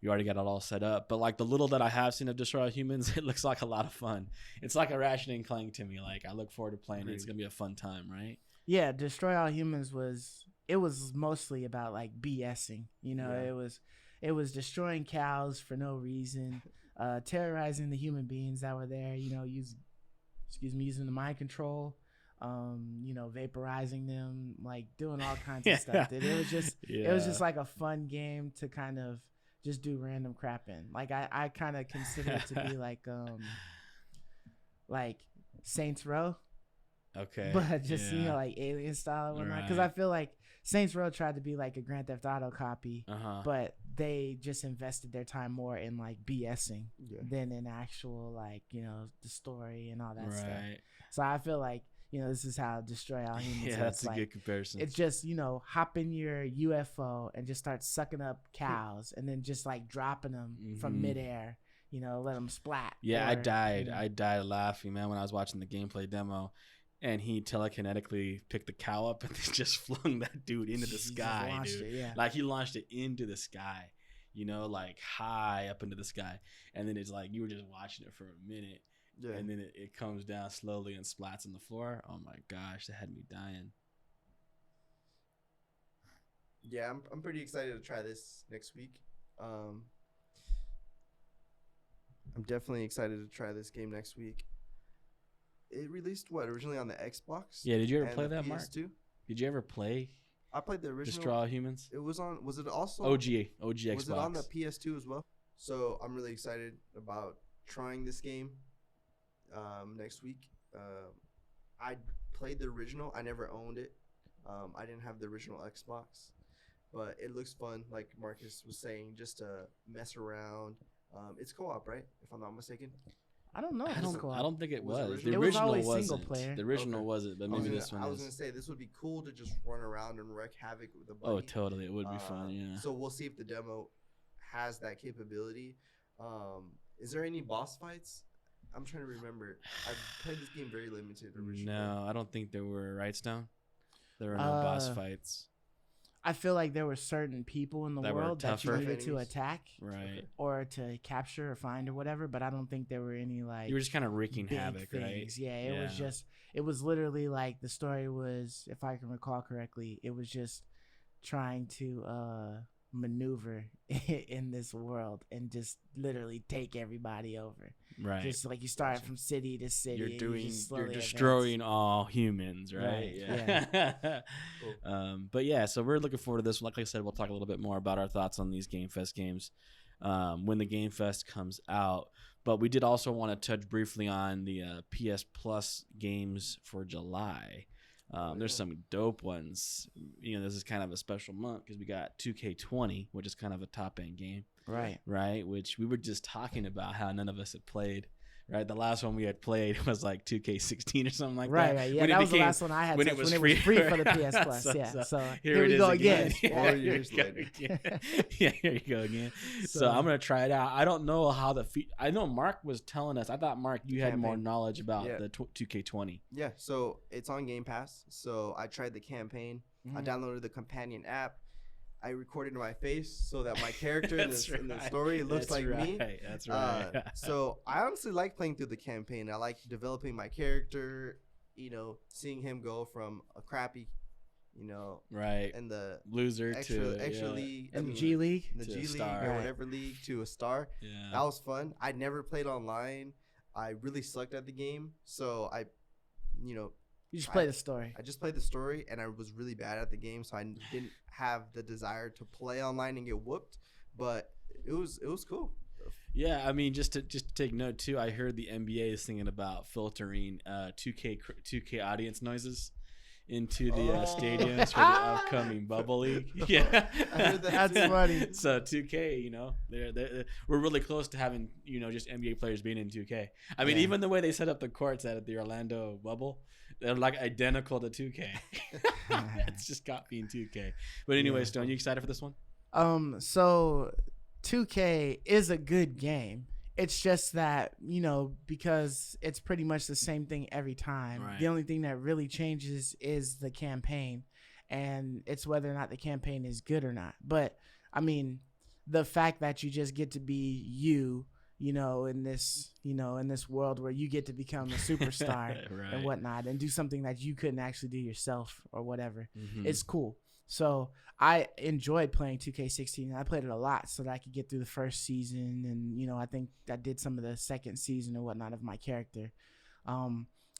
You already got it all set up. But like the little that I have seen of Destroy All Humans, it looks like a lot of fun. It's like a Ratchet and Clank to me. Like I look forward to playing it. It's going to be a fun time, right? Yeah, Destroy All Humans was mostly about like BSing. You know, it was destroying cows for no reason, terrorizing the human beings that were there. You know, use using the mind control, vaporizing them, like doing all kinds of stuff. It was just like a fun game to kind of just do random crap in. Like I kind of consider it to be like Saints Row. Okay. But just like alien style and whatnot. Because I feel like Saints Row tried to be like a Grand Theft Auto copy, but they just invested their time more in like BSing than in actual like the story and all that stuff. So I feel like this is how Destroy All Humans. Yeah, that's a good comparison. It's just hop in your UFO and just start sucking up cows and then just like dropping them from midair. Let them splat. Yeah, I died laughing, man, when I was watching the gameplay demo. And he telekinetically picked the cow up and just flung that dude into the sky, dude. Like he launched it into the sky, like high up into the sky. And then it's like you were just watching it for a minute. Yeah. And then it comes down slowly and splats on the floor. Oh my gosh, that had me dying. Yeah, I'm pretty excited to try this next week. I'm definitely excited to try this game next week. It released originally on the Xbox? Yeah, did you ever play that, Mark? PS2? Did you ever play? I played the original. Destroy All Humans? It was on. Was it also OG Xbox? Was it on the PS2 as well? So I'm really excited about trying this game next week. I played the original. I never owned it. I didn't have the original Xbox, but it looks fun. Like Marcus was saying, just to mess around. It's co-op, right? If I'm not mistaken. I don't know. I don't think it was. The original wasn't. Single player. The original wasn't, but maybe this one is. I was going to say, this would be cool to just run around and wreak havoc with the buddy. Oh, totally. It would be fun, yeah. So we'll see if the demo has that capability. Is there any boss fights? I'm trying to remember. I've played this game very limited originally. No, I don't think there were, right, Stone? There were no boss fights. I feel like there were certain people in the world that you needed to attack, right, or to capture or find or whatever. But I don't think there were any like you were just kind of wreaking havoc, things. Right? Yeah, it was literally like the story was, if I can recall correctly, it was just trying to maneuver in this world and just literally take everybody over. Right. Just like you start from city to city. You're destroying all humans, right? Yeah. Cool. But yeah, so we're looking forward to this. Like I said, we'll talk a little bit more about our thoughts on these Game Fest games when the Game Fest comes out. But we did also want to touch briefly on the PS Plus games for July. There's some dope ones. This is kind of a special month because we got 2K20, which is kind of a top-end game. Right, which we were just talking about how none of us had played. Right, the last one we had played was like 2K16 or something like that. Right, yeah, that was the last one I had. When it was free for the PS Plus. So here we go again. 4 years later. Yeah, here you go again. So I'm gonna try it out. I don't know how I know Mark was telling us. I thought, Mark, you had more knowledge about the 2K20. Yeah, so it's on Game Pass. So I tried the campaign. I downloaded the companion app. I recorded my face so that my character in the story looks like me. That's right. So I honestly like playing through the campaign. I like developing my character, seeing him go from a crappy, right, and the loser extra league, and G League, the G League or whatever league, to a star. Yeah. That was fun. I never played online. I really sucked at the game, so you just play the story. I just played the story, and I was really bad at the game, so I didn't have the desire to play online and get whooped. But it was cool. Yeah, I mean, just to take note too, I heard the NBA is thinking about filtering 2K audience noises into the stadiums for the upcoming Bubble League. Yeah, I heard that's funny. So 2K, we're really close to having just NBA players being in 2K. I mean, even the way they set up the courts at the Orlando Bubble, they're like identical to 2K. It's just copying 2K. But anyway, Stone, you excited for this one? So 2K is a good game. It's just that, because it's pretty much the same thing every time. Right. The only thing that really changes is the campaign, and it's whether or not the campaign is good or not. But I mean, the fact that you just get to be you, in this world where you get to become a superstar right. and whatnot, and do something that you couldn't actually do yourself or whatever. Mm-hmm. It's cool. So I enjoyed playing 2K16. I played it a lot so that I could get through the first season, and I think I did some of the second season or whatnot of my character.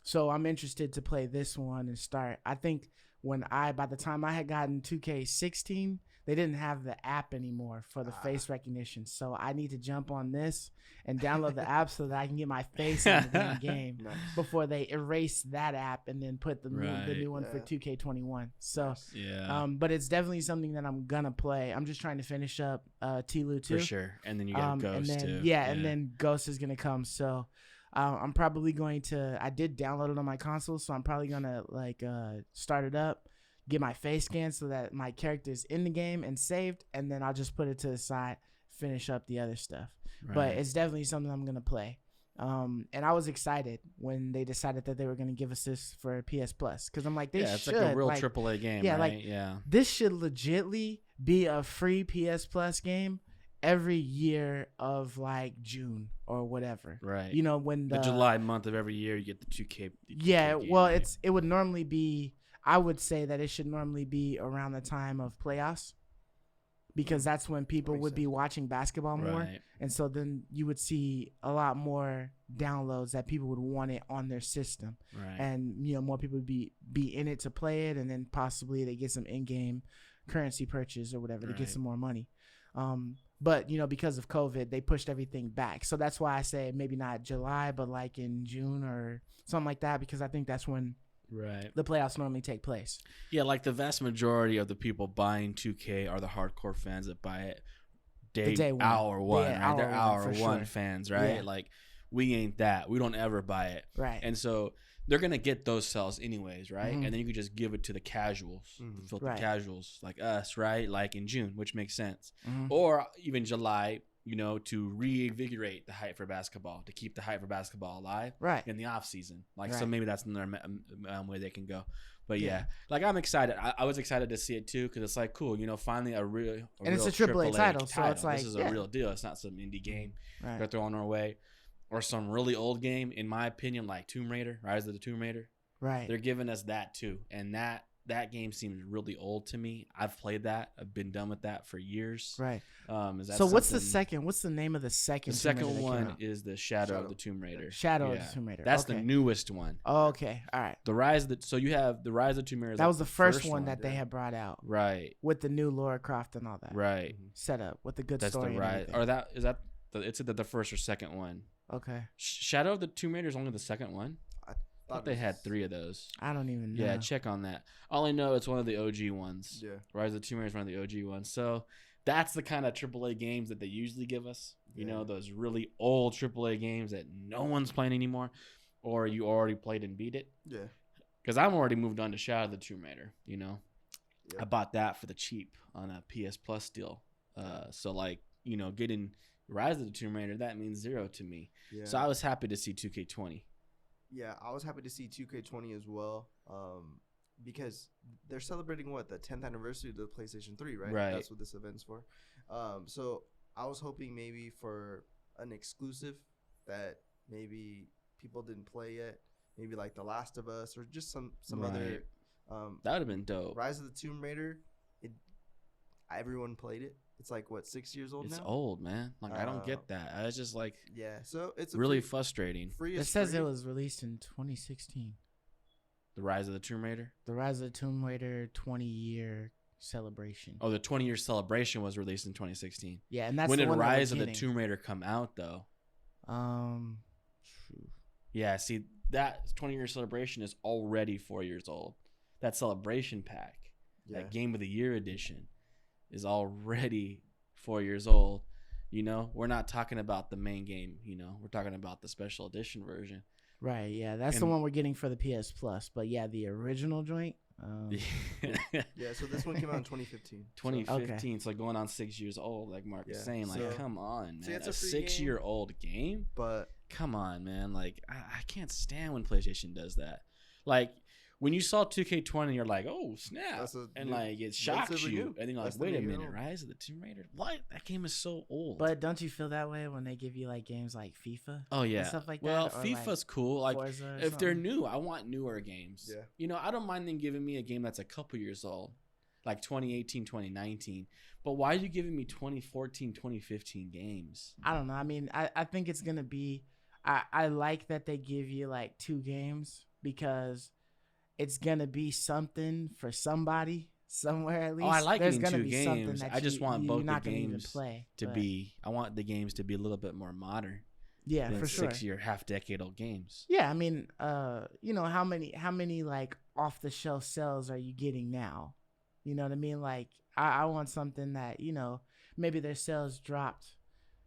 So I'm interested to play this one and start. I think by the time I had gotten 2K16, they didn't have the app anymore for the face recognition. So I need to jump on this and download the app so that I can get my face in the damn game before they erase that app and then put the new one for 2K21. So, but it's definitely something that I'm gonna play. I'm just trying to finish up Tlu 2 for sure, and then you got Ghost too. And then Ghost is gonna come. So. I'm probably going to. I did download it on my console, so I'm probably gonna start it up, get my face scan so that my character is in the game and saved, and then I'll just put it to the side, finish up the other stuff. Right. But it's definitely something I'm gonna play. And I was excited when they decided that they were gonna give us this for PS Plus because I'm like, it's like a real AAA game. Yeah, right? This should legitly be a free PS Plus game every year of like June or whatever, right? You know, when the July month of every year you get the 2K. It would normally be. I would say that it should normally be around the time of playoffs, because that's when people would be watching basketball more, and so then you would see a lot more downloads that people would want it on their system, and more people would be in it to play it, and then possibly they get some in-game currency purchase or whatever to get some more money. But, because of COVID, they pushed everything back. So that's why I say maybe not July, but like in June or something like that, because I think that's when the playoffs normally take place. Yeah, like the vast majority of the people buying 2K are the hardcore fans that buy it day one. Hour one. They're hour one fans, right? Yeah. Like, we ain't that. We don't ever buy it. Right. And so they're going to get those sales anyways, right? Mm-hmm. And then you can just give it to the casuals, filthy casuals like us, right? Like in June, which makes sense. Mm-hmm. Or even July, to reinvigorate the hype for basketball, to keep the hype for basketball alive in the off season. So maybe that's another way they can go. But like I'm excited. I was excited to see it too, because it's like cool, finally a real it's a AAA title, so it's like this is a real deal. It's not some indie game they're throwing our way. Or some really old game, in my opinion, like Tomb Raider, Rise of the Tomb Raider. Right. They're giving us that too. And that game seems really old to me. I've played that. I've been done with that for years. Right. So what's the second? What's the name of the second? The second one is the Shadow of the Tomb Raider. Shadow of the Tomb Raider. That's the newest one. Oh, okay. All right. So you have the Rise of the Tomb Raider. That was the first one that they had brought out. Right. With the new Lara Croft and all that. Right. Set up with the good That's story. That's the Rise. Or it's the first or second one. Okay. Shadow of the Tomb Raider is only the second one. I thought they had 3 of those. I don't even know. Yeah, check on that. All I know it's one of the OG ones. Yeah. Rise of the Tomb Raider is one of the OG ones. So that's the kind of AAA games that they usually give us. You know, those really old AAA games that no one's playing anymore, or you already played and beat it. Yeah. Because I've already moved on to Shadow of the Tomb Raider. Yeah. I bought that for the cheap on a PS Plus deal. So getting Rise of the Tomb Raider, that means 0 to me. Yeah. So I was happy to see 2K20. Yeah, I was happy to see 2K20 as well, because they're celebrating the 10th anniversary of the PlayStation 3, right? Right. That's what this event's for. So I was hoping maybe for an exclusive that maybe people didn't play yet, maybe like The Last of Us or just some other. That would have been dope. Rise of the Tomb Raider, everyone played it. It's like 6 years old now? It's old, man. Like I don't get that. I was just like, so it's really frustrating. It says it was released in 2016. The Rise of the Tomb Raider? The Rise of the Tomb Raider 20-year celebration. Oh, the 20-year celebration was released in 2016. Yeah, and that's when did Rise of the Tomb Raider come out though? Yeah, see, that 20-year celebration is already 4 years old. That celebration pack, that Game of the Year edition, is already 4 years old. We're not talking about the main game. We're talking about the special edition version. Right. Yeah, that's the one we're getting for the PS Plus. But yeah, the original joint. Yeah. So this one came out in 2015. 2015. So going on 6 years old, like Mark is saying. Like, come on, man. It's a 6-year-old game. But come on, man. Like, I can't stand when PlayStation does that. Like, when you saw 2K20, you're like, oh, snap. It shocks you. And then you're like, wait a minute, Rise of the Tomb Raider? What? That game is so old. But don't you feel that way when they give you like games like FIFA? Oh, yeah. And stuff like well, that? FIFA's cool. Like, if they're new, I want newer games. Yeah. I don't mind them giving me a game that's a couple years old, like 2018, 2019. But why are you giving me 2014, 2015 games? I don't know. I mean, I think it's going to be, I like that they give you like 2 games because it's gonna be something for somebody somewhere at least. Oh, I like There's getting gonna two be something games. that I just want both the games play, to be. I want the games to be a little bit more modern. Yeah, for sure. 6-year, half-decade-old games. Yeah, I mean, you know, how many like off the shelf sales are you getting now? You know what I mean? Like, I want something that, you know, maybe their sales dropped,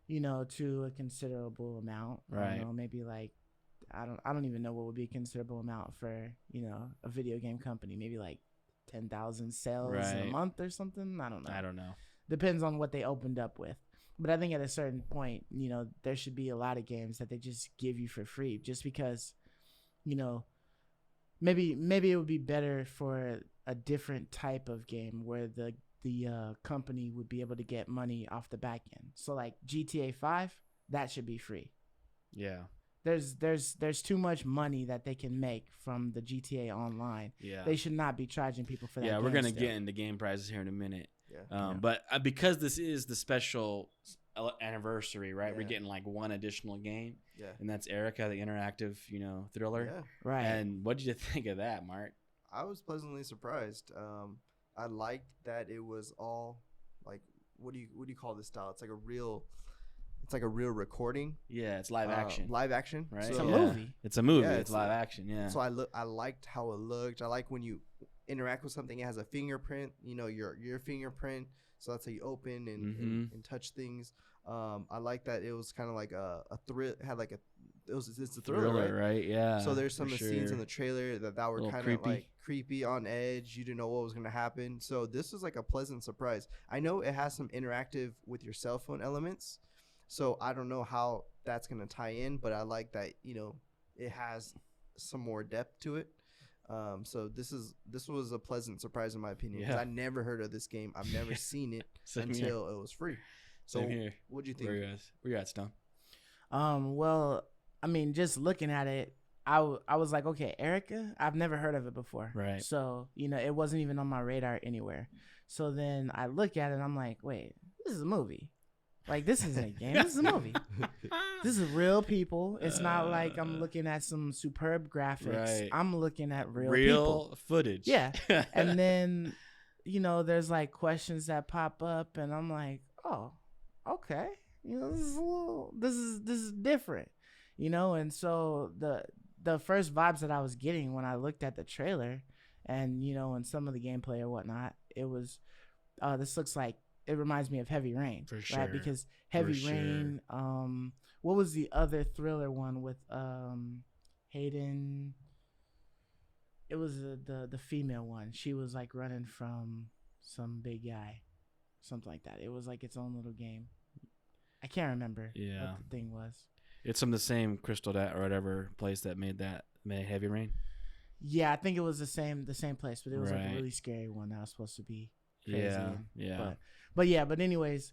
you know, to a considerable amount. Right. I don't know, maybe like I don't even know what would be a considerable amount for, you know, a video game company. Maybe like 10,000 sales a month or something. I don't know. Depends on what they opened up with. But I think at a certain point, you know, there should be a lot of games that they just give you for free, just because, you know, maybe it would be better for a different type of game where the company would be able to get money off the back end. So like GTA 5, that should be free. Yeah. There's too much money that they can make from the GTA Online. Yeah. They should not be charging people for that. Yeah, we're gonna get into game prices here in a minute. Yeah. But because this is the special anniversary, right? Yeah. We're getting like one additional game. Yeah. And that's Erica, the interactive, you know, thriller. Yeah. Right. And what did you think of that, Mark? I was pleasantly surprised. I liked that it was all like, what do you call this style? It's like a real recording. Yeah, it's live action. Live action, right? So, It's a movie. It's a movie. Yeah, it's live action. Yeah. So I liked how it looked. I like when you interact with something, it has a fingerprint. You know, your fingerprint. So that's how you open and touch things. I like that it was kind of like a thrill. It had like it's a thriller, right? Yeah. So there's some of the scenes in the trailer that were kind of like creepy, on edge. You didn't know what was going to happen. So this was like a pleasant surprise. I know it has some interactive with your cell phone elements. So I don't know how that's going to tie in, but I like that, you know, it has some more depth to it. So this was a pleasant surprise in my opinion. Yeah. I never heard of this game. I've never seen it until it was free. So what'd you think? Where you at, Stone? Well, I mean, just looking at it, I was like, okay, Erica, I've never heard of it before. Right. So, you know, it wasn't even on my radar anywhere. So then I look at it and I'm like, wait, this is a movie. Like, this isn't a game. This is a movie. This is real people. It's not like I'm looking at some superb graphics. Right. I'm looking at real people. Footage. Yeah. And then, you know, there's like questions that pop up and I'm like, oh, okay. You know, this is different. You know, and so the first vibes that I was getting when I looked at the trailer and, you know, and some of the gameplay or whatnot, it was this looks like, it reminds me of Heavy Rain. For sure. Right? Because Heavy Rain, what was the other thriller one with Hayden? It was the female one. She was like running from some big guy. Something like that. It was like its own little game. I can't remember what the thing was. It's from the same Crystal or whatever place that made Heavy Rain. Yeah, I think it was the same place, but it was like Right. a really scary one that was supposed to be crazy. Yeah. But anyways,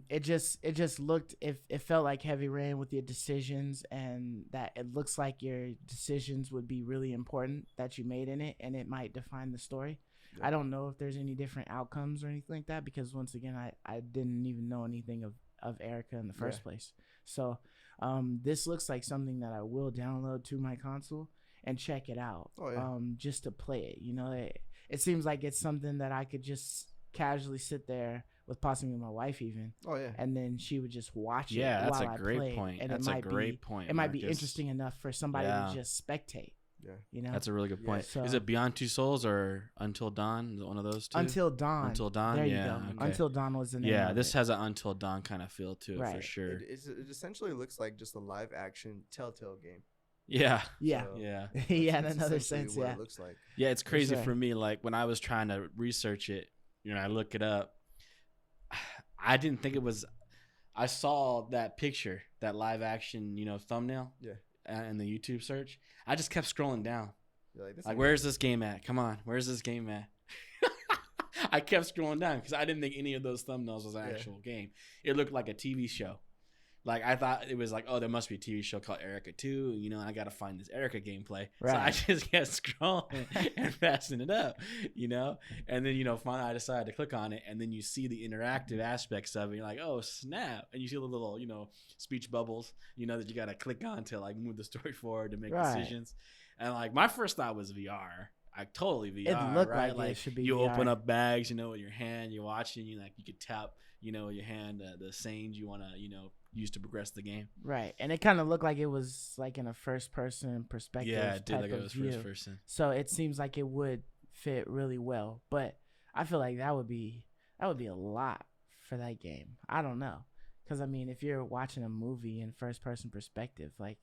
it just looked, it felt like Heavy Rain with your decisions, and that it looks like your decisions would be really important that you made in it, and it might define the story. Yeah. I don't know if there's any different outcomes or anything like that, because once again, I didn't even know anything of Erica in the first place. So this looks like something that I will download to my console and check it out. Just to play it. You know, it seems like it's something that I could just casually sit there with possibly my wife even. And then she would just watch it. Yeah, that's while a great point. And that's a great point. It might be interesting enough for somebody to just spectate. Yeah, you know, that's a really good point. So, is it Beyond Two Souls or Until Dawn? Is it one of those two? Until Dawn. Until Dawn. There you go. Okay. Until Dawn was the name. Yeah, this has an Until Dawn kind of feel to it for sure. It essentially looks like just a live action Telltale game. Yeah. Yeah. So yeah. Yeah. In another sense. What Yeah. it looks like. Yeah, it's crazy for me. Like when I was trying to research it, you know, I look it up. I didn't think it was. I saw that picture, that live action, you know, thumbnail. Yeah. And the YouTube search. I just kept scrolling down. You're like where's this game at? Come on, where's this game at? I kept scrolling down because I didn't think any of those thumbnails was an actual game. It looked like a TV show. Like I thought it was like, oh, there must be a TV show called Erica 2, you know, and I got to find this Erica gameplay. Right. So I just kept scrolling and passing it up, you know, and then, you know, finally I decided to click on it, and then you see the interactive aspects of it. You're like, oh, snap. And you see the little, you know, speech bubbles, you know, that you got to click on to like move the story forward to make decisions. And like my first thought was VR. I totally VR. It looked right? like it should be you VR. open up bags, you know, with your hand. You're watching. You like you could tap, you know, your hand the scenes you want to, you know, use to progress the game. Right, and it kind of looked like it was like in a first-person perspective. Yeah, it did type like of it was view. first person. So it seems like it would fit really well. But I feel like that would be a lot for that game. I don't know, because I mean, if you're watching a movie in first-person perspective, like.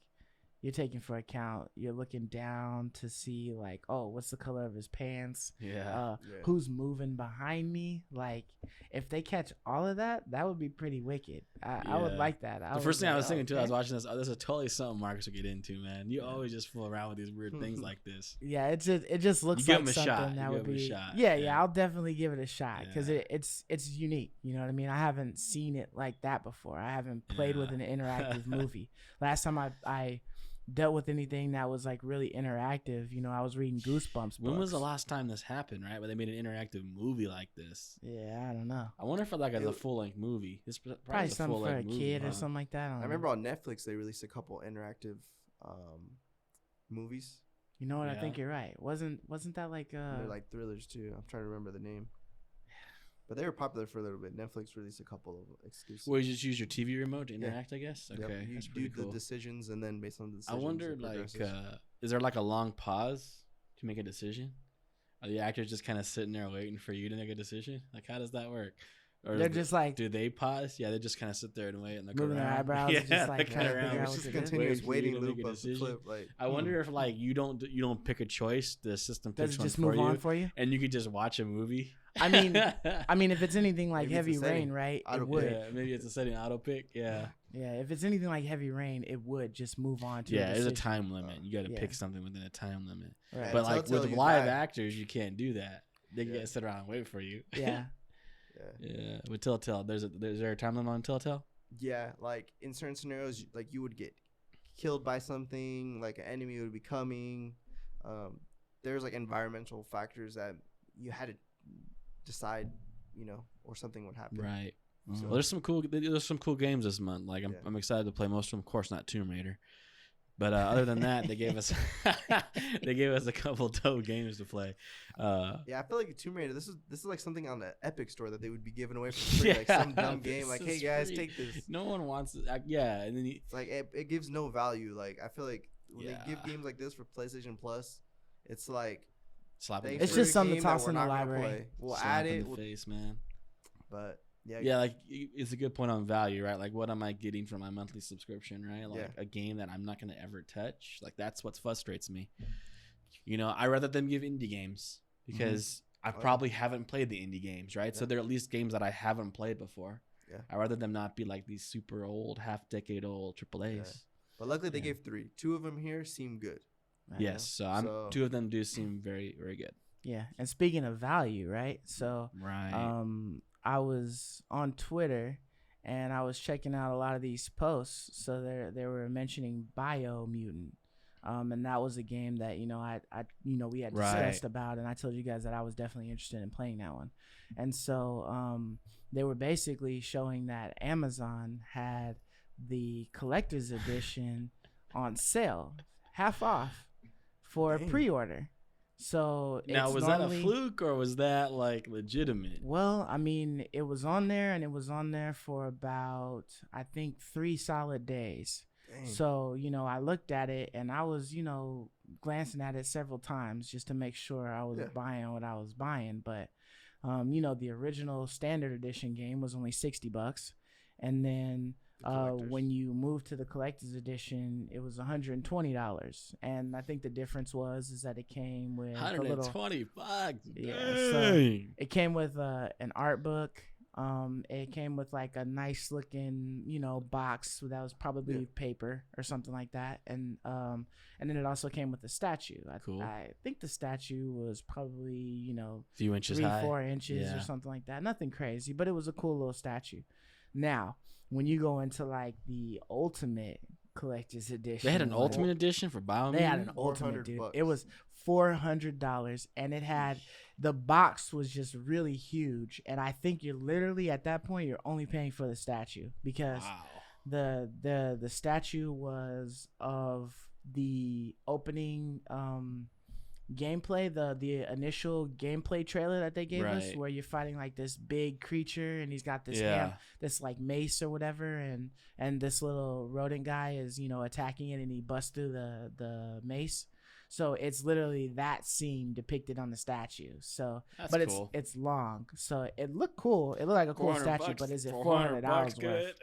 You're taking for account, you're looking down to see like, oh, what's the color of his pants? Yeah. Who's moving behind me? Like, if they catch all of that, that would be pretty wicked. I would like that. The first thing I was thinking too, I was watching this. Oh, this is totally something Marcus would get into, man. You always just fool around with these weird things like this. Yeah, it just looks you like give something shot. that you would give be. It a shot. Yeah, I'll definitely give it a shot because Yeah. it's unique. You know what I mean? I haven't seen it like that before. I haven't played with an interactive movie. Last time I dealt with anything that was like really interactive, you know, I was reading Goosebumps books. When was the last time this happened, right? Where they made an interactive movie like this? Yeah, I don't know. I wonder if like as a full-length movie. This probably something for a kid or something like that. I remember on Netflix they released a couple interactive movies. You know what? I think you're right. Wasn't that like they're like thrillers too. I'm trying to remember the name. But they were popular for a little bit. Netflix released a couple of exclusives. Well, you just use your TV remote to interact, I guess? Okay, yep. You do the decisions, and then based on the decisions, I wonder, like, is there like a long pause to make a decision? Are the actors just kind of sitting there waiting for you to make a decision? Like, how does that work? Or they're just like, do they pause? Yeah, they just kind of sit there and wait and look moving around. their eyebrows, yeah, just like kind of around. It's just a continuous waiting loop of the flip. Like, I wonder if like you don't pick a choice, the system picks does it one just for move you, on for you, and you could just watch a movie. I mean, if it's anything like Maybe Heavy Rain, right? It would. Yeah, maybe it's a setting auto pick. Yeah. Yeah, if it's anything like Heavy Rain, it would just move on to. Yeah, there's a time limit. You got to pick something within a time limit. Right. But like with live actors, you can't do that. They get to sit around and wait for you. Yeah. Yeah. With Telltale, is there a time limit on Telltale? Yeah, like in certain scenarios, like you would get killed by something, like an enemy would be coming. There's like environmental factors that you had to decide, you know, or something would happen. Right. So, well, there's some cool games this month. Like I'm excited to play most of them. Of course, not Tomb Raider. But other than that, they gave us a couple dope games to play. Yeah, I feel like Tomb Raider. This is like something on the Epic Store that they would be giving away for free, like some dumb game. Like, hey guys, take this. No one wants it. Yeah, and then it's like it gives no value. Like I feel like when they give games like this for PlayStation Plus, it's like it's just something to toss in the library. We'll add it. In the face, man. But yeah, like it's a good point on value, right? Like, what am I getting for my monthly subscription, right? Like a game that I'm not going to ever touch. Like, that's what frustrates me. You know, I rather them give indie games because I probably haven't played the indie games, right? So they're at least games that I haven't played before. Yeah, I rather them not be like these super old, half-decade-old AAAs. Yeah. But luckily, they gave 3. 2 of them here seem good. Yes, so 2 of them do seem very, very good. Yeah, and speaking of value, right? So, I was on Twitter and I was checking out a lot of these posts. So they were mentioning bio-mutant, and that was a game that we had discussed about, and I told you guys that I was definitely interested in playing that one. And so they were basically showing that Amazon had the collector's edition on sale, half off for a pre-order. So now, was that a fluke or was that like legitimate? Well, I mean, it was on there, and it was on there for about, I think, 3 solid days. Dang. So, I looked at it and I was, glancing at it several times just to make sure I was buying what I was buying. But, the original standard edition game was only $60, and then when you move to the collector's edition, it was $120, and I think the difference is that it came with $120. Yeah, so it came with an art book. It came with like a nice looking, box that was probably paper or something like that, and then it also came with a statue. I think the statue was probably a few inches 3-4 inches or something like that. Nothing crazy, but it was a cool little statue. Now, when you go into like the ultimate collector's edition, they had an ultimate edition for bio-mutant. They had an ultimate, dude. It was $400, and it had the box was just really huge. And I think you're literally at that point you're only paying for the statue because the statue was of the opening gameplay, the initial gameplay trailer that they gave us, where you're fighting like this big creature and he's got this this like mace or whatever, and this little rodent guy is, you know, attacking it and he busts through the mace. So it's literally that scene depicted on the statue. So that's but cool. it's long. So it looked cool. It looked like a cool statue, but is it $400 worth?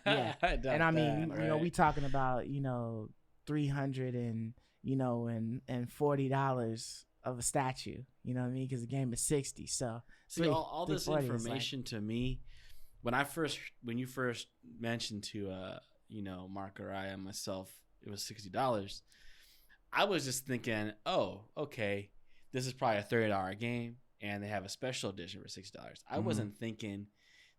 Yeah. And I mean, you know, we talking about, you know, $300 and $40 of a statue, you know what I mean? Because the game is $60. So see, all this information to me, when you first mentioned to you know, Mark or I and myself, it was $60. I was just thinking, oh, okay, this is probably a $30 game, and they have a special edition for $60. I wasn't thinking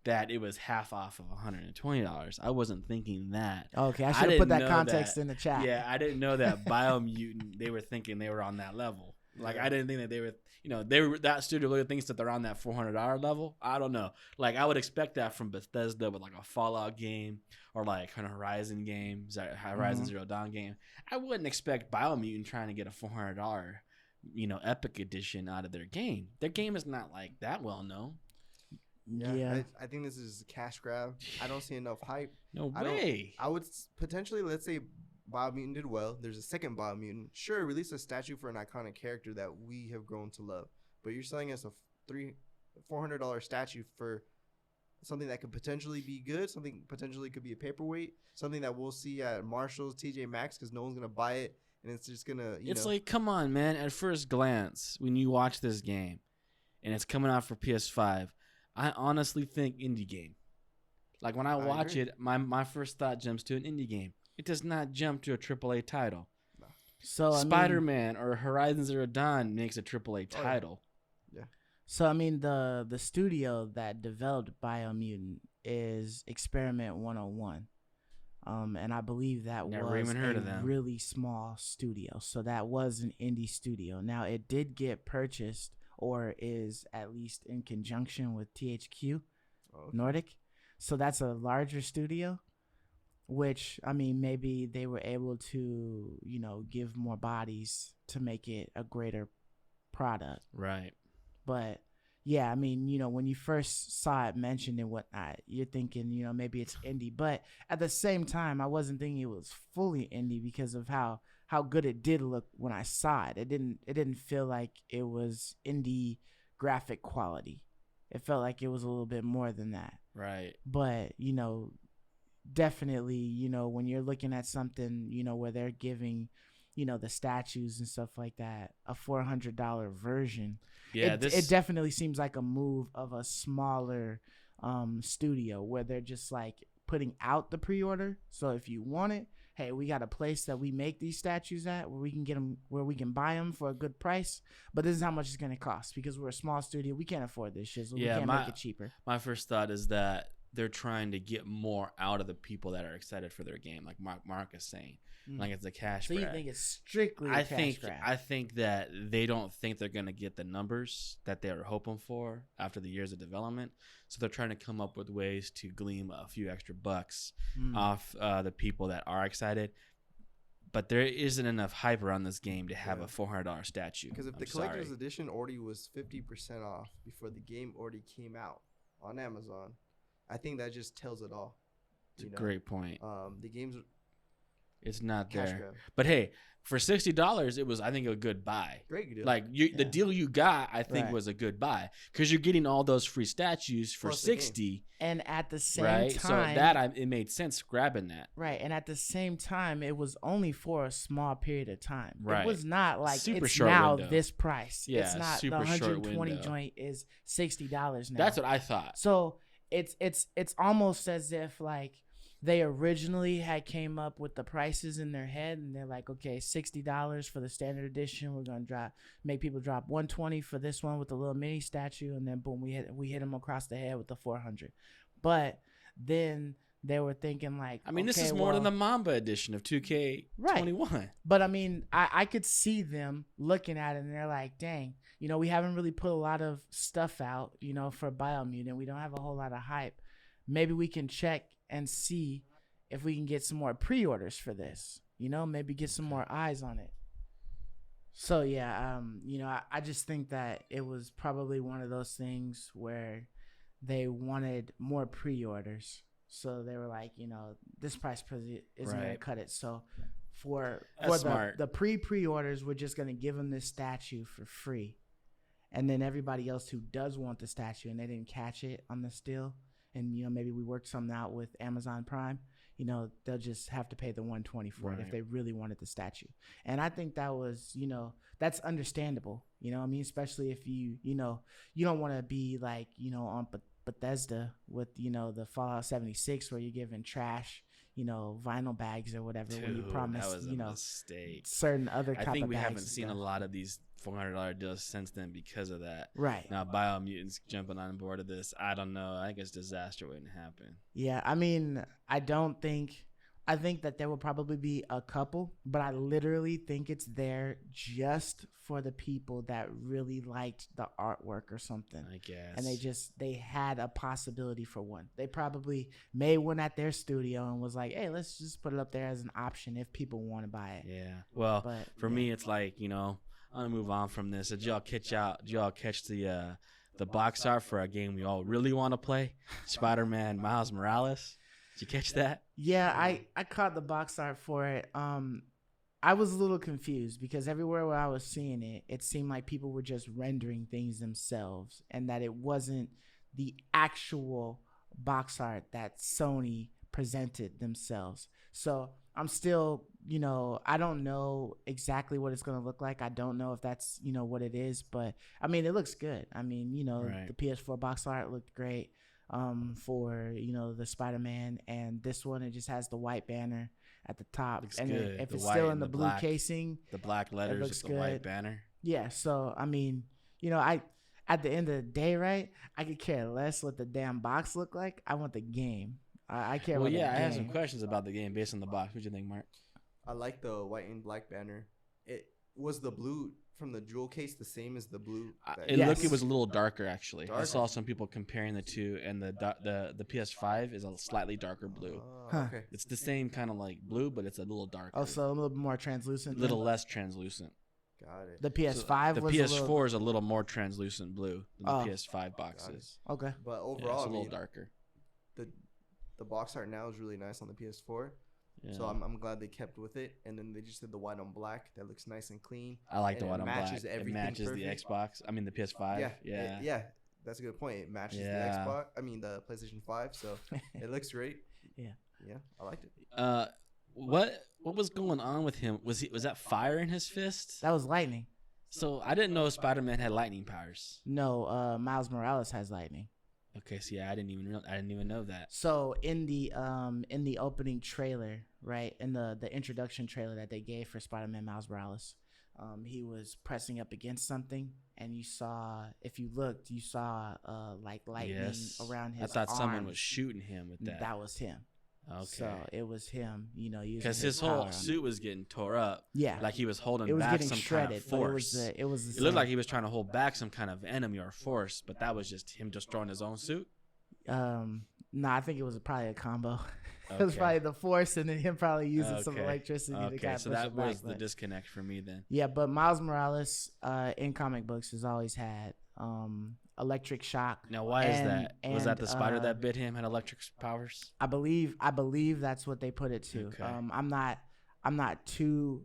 that it was half off of $120. I wasn't thinking that. Okay, I should have put that context in the chat. Yeah, I didn't know that bio-mutant, they were thinking they were on that level. Like, I didn't think that they were, you know, that studio really thinks that they're on that $400 level. I don't know. Like, I would expect that from Bethesda with like a Fallout game or like an Horizon game, Horizon Zero Dawn game. I wouldn't expect bio-mutant trying to get a $400, you know, Epic Edition out of their game. Their game is not like that well known. Yeah. I think this is a cash grab. I don't see enough hype. No way. I would potentially, let's say bio-mutant did well. There's a second bio-mutant. Sure, release a statue for an iconic character that we have grown to love. But you're selling us a $400 statue for something that could potentially be good, something potentially could be a paperweight, something that we'll see at Marshall's, TJ Maxx, because no one's going to buy it, and it's just going to, It's like, come on, man. At first glance, when you watch this game, and it's coming out for PS5, I honestly think indie game. Like, when I watch it, my first thought jumps to an indie game. It does not jump to a AAA title. No. So Spider-Man or Horizon Zero Dawn makes a AAA title. Yeah. So I mean, the studio that developed Bio-Mutant is Experiment 101, and I believe that was a really small studio. So that was an indie studio. Now it did get purchased, or is at least in conjunction with THQ Nordic. So that's a larger studio, which, I mean, maybe they were able to, you know, give more bodies to make it a greater product. Right. But yeah, I mean, you know, when you first saw it mentioned and whatnot, you're thinking, you know, maybe it's indie. But at the same time, I wasn't thinking it was fully indie because of how good it did look when I saw it. It didn't feel like it was indie graphic quality. It felt like it was a little bit more than that. Right. But, you know, definitely, you know, when you're looking at something, you know, where they're giving, you know, the statues and stuff like that, a $400 version. Yeah, it definitely seems like a move of a smaller studio where they're just like putting out the pre-order. So if you want it, hey, we got a place that we make these statues at where we can get them, where we can buy them for a good price. But this is how much it's going to cost because we're a small studio. We can't afford this shit. So we can't make it cheaper. My first thought is that they're trying to get more out of the people that are excited for their game, like Mark is saying. Like it's a cash grab. So you think it's strictly a cash grab? I think that they don't think they're going to get the numbers that they were hoping for after the years of development. So they're trying to come up with ways to glean a few extra bucks off the people that are excited. But there isn't enough hype around this game to have a $400 statue. Because if the collector's edition already was 50% off before the game already came out on Amazon, I think that just tells it all. It's a great point. The game's... It's not there. But hey, for $60, it was, I think, a good buy. Great deal. Like the deal you got, I think, was a good buy because you're getting all those free statues for $60. And at the same time, so that it made sense grabbing that. Right, and at the same time, it was only for a small period of time. Right. It was not like super it's short now window. This price. Yeah, it's not super the short 120 window. joint is $60 now. That's what I thought. So it's almost as if like they originally had came up with the prices in their head and they're like, okay, $60 for the standard edition. We're gonna make people drop $120 for this one with the little mini statue, and then boom, we hit them across the head with the $400. But then they were thinking like, I mean, this is more than the Mamba edition of 2K21. Right. But I mean, I could see them looking at it and they're like, dang, you know, we haven't really put a lot of stuff out, you know, for Bio-Mutant. We don't have a whole lot of hype. Maybe we can check and see if we can get some more pre-orders for this. maybe get some more eyes on it. So yeah, I just think that it was probably one of those things where they wanted more pre-orders. So they were like, this price isn't going to cut it. So for the pre-orders, we're just going to give them this statue for free. And then everybody else who does want the statue and they didn't catch it on the steal, and maybe we worked something out with Amazon Prime, they'll just have to pay the $120 for it if they really wanted the statue. And I think that was, that's understandable. I mean, especially if you don't want to be like, on Bethesda with, the Fallout 76 where you're giving trash, vinyl bags or whatever. Dude, when you promise, that was a mistake. Certain other type of bags. I think we haven't seen a lot of these $400 deals since then because of that. Right. Now, bio-mutants jumping on board of this, I don't know. I think it's disaster waiting to happen. Yeah, I mean, I think that there will probably be a couple, but I literally think it's there just for the people that really liked the artwork or something. I guess. And they had a possibility for one. They probably made one at their studio and was like, hey, let's just put it up there as an option if people want to buy it. Yeah. Well, for me, it's like, I'm going to move on from this. Did y'all catch the box art for a game we all really want to play? Spider-Man Miles Morales? Did you catch that? Yeah, I caught the box art for it. I was a little confused because everywhere where I was seeing it, it seemed like people were just rendering things themselves and that it wasn't the actual box art that Sony presented themselves. So I'm still, I don't know exactly what it's going to look like. I don't know if that's, what it is, but I mean, it looks good. I mean, the PS4 box art looked great. For the Spider-Man, and this one it just has the white banner at the top. Looks and good. If it's still in the blue casing, the black letters with the white banner. Yeah, so I mean, I at the end of the day, right? I could care less what the damn box look like. I want the game. I care. Well, yeah, I have some questions about the game based on the box. What do you think, Mark? I like the white and black banner. It was the blue from the jewel case the same as the blue? It looked it was a little darker actually. I saw some people comparing the two, and the PS5 is a slightly darker blue. Okay. It's the same kind of like blue, but it's a little darker. Oh, so a little bit more translucent. A little less translucent. Got it. The PS5 the PS4 is a little more translucent blue than the PS5 box is. Okay. But overall, it's a little darker. The box art now is really nice on the PS4. Yeah. So I'm glad they kept with it, and then they just did the white on black. That looks nice and clean. I like the white on black. It matches the Xbox. I mean the PS5. Yeah. That's a good point. It matches the Xbox. I mean the PlayStation 5. So it looks great. Yeah, I liked it. What was going on with him? Was that fire in his fist? That was lightning. So I didn't know Spider-Man had lightning powers. No, Miles Morales has lightning. Okay, so yeah, I didn't even know that. So in the opening trailer, right, in the introduction trailer that they gave for Spider-Man Miles Morales, he was pressing up against something, and if you looked, you saw like lightning around his I thought arms. Someone was shooting him with that. That was him. Okay. So it was him, because his whole suit was getting tore up. Yeah, like he was holding back some shredded, kind of force. It looked like he was trying to hold back some kind of enemy or force, but that was just him destroying his own suit. No, I think it was probably a combo. It was probably the force and then him probably using some electricity to kind of so push that it back, was the disconnect for me then. Yeah, but Miles Morales in comic books has always had electric shock. Now, why is that? Was that the spider that bit him had electric powers? I believe that's what they put it to. Okay. I'm not too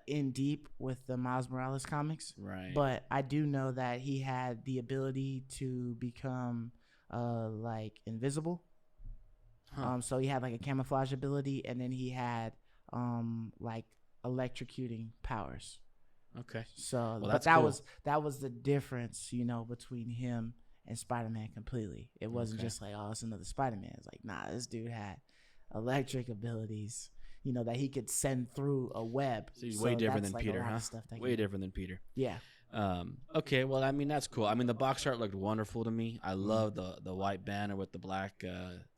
in deep with the Miles Morales comics, right? But I do know that he had the ability to become like invisible. So he had like a camouflage ability, and then he had like electrocuting powers. Okay. So, but that was the difference, between him and Spider-Man completely. It wasn't just like, oh, it's another Spider-Man. It's like, nah, this dude had electric abilities, that he could send through a web. So he's way different than Peter, huh? Way different than Peter. Yeah. Okay, well, I mean, that's cool. I mean, the box art looked wonderful to me. I love the white banner with the black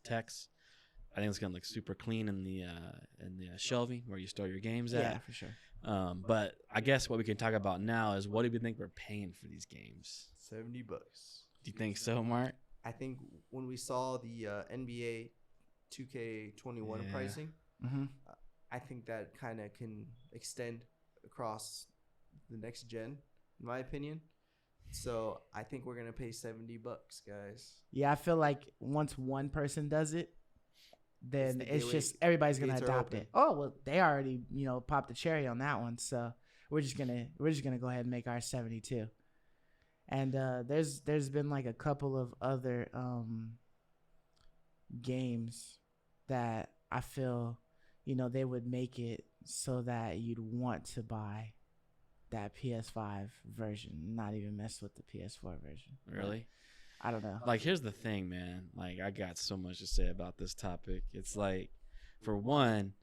text. I think it's gonna look super clean in the shelving where you store your games at. Yeah, for sure. But I guess what we can talk about now is what do we think we're paying for these games? $70. Do you think so, Mark? I think when we saw the NBA 2K21 pricing, I think that kind of can extend across the next gen, in my opinion. So I think we're gonna pay $70, guys. Yeah, I feel like once one person does it, then it's just everybody's gonna adopt it. Oh well, they already popped the cherry on that one, so we're just gonna go ahead and make our 72. And there's been like a couple of other games that I feel they would make it so that you'd want to buy that PS5 version, not even mess with the PS4 version. Really? I don't know. Like, here's the thing, man. Like, I got so much to say about this topic. It's like, for one,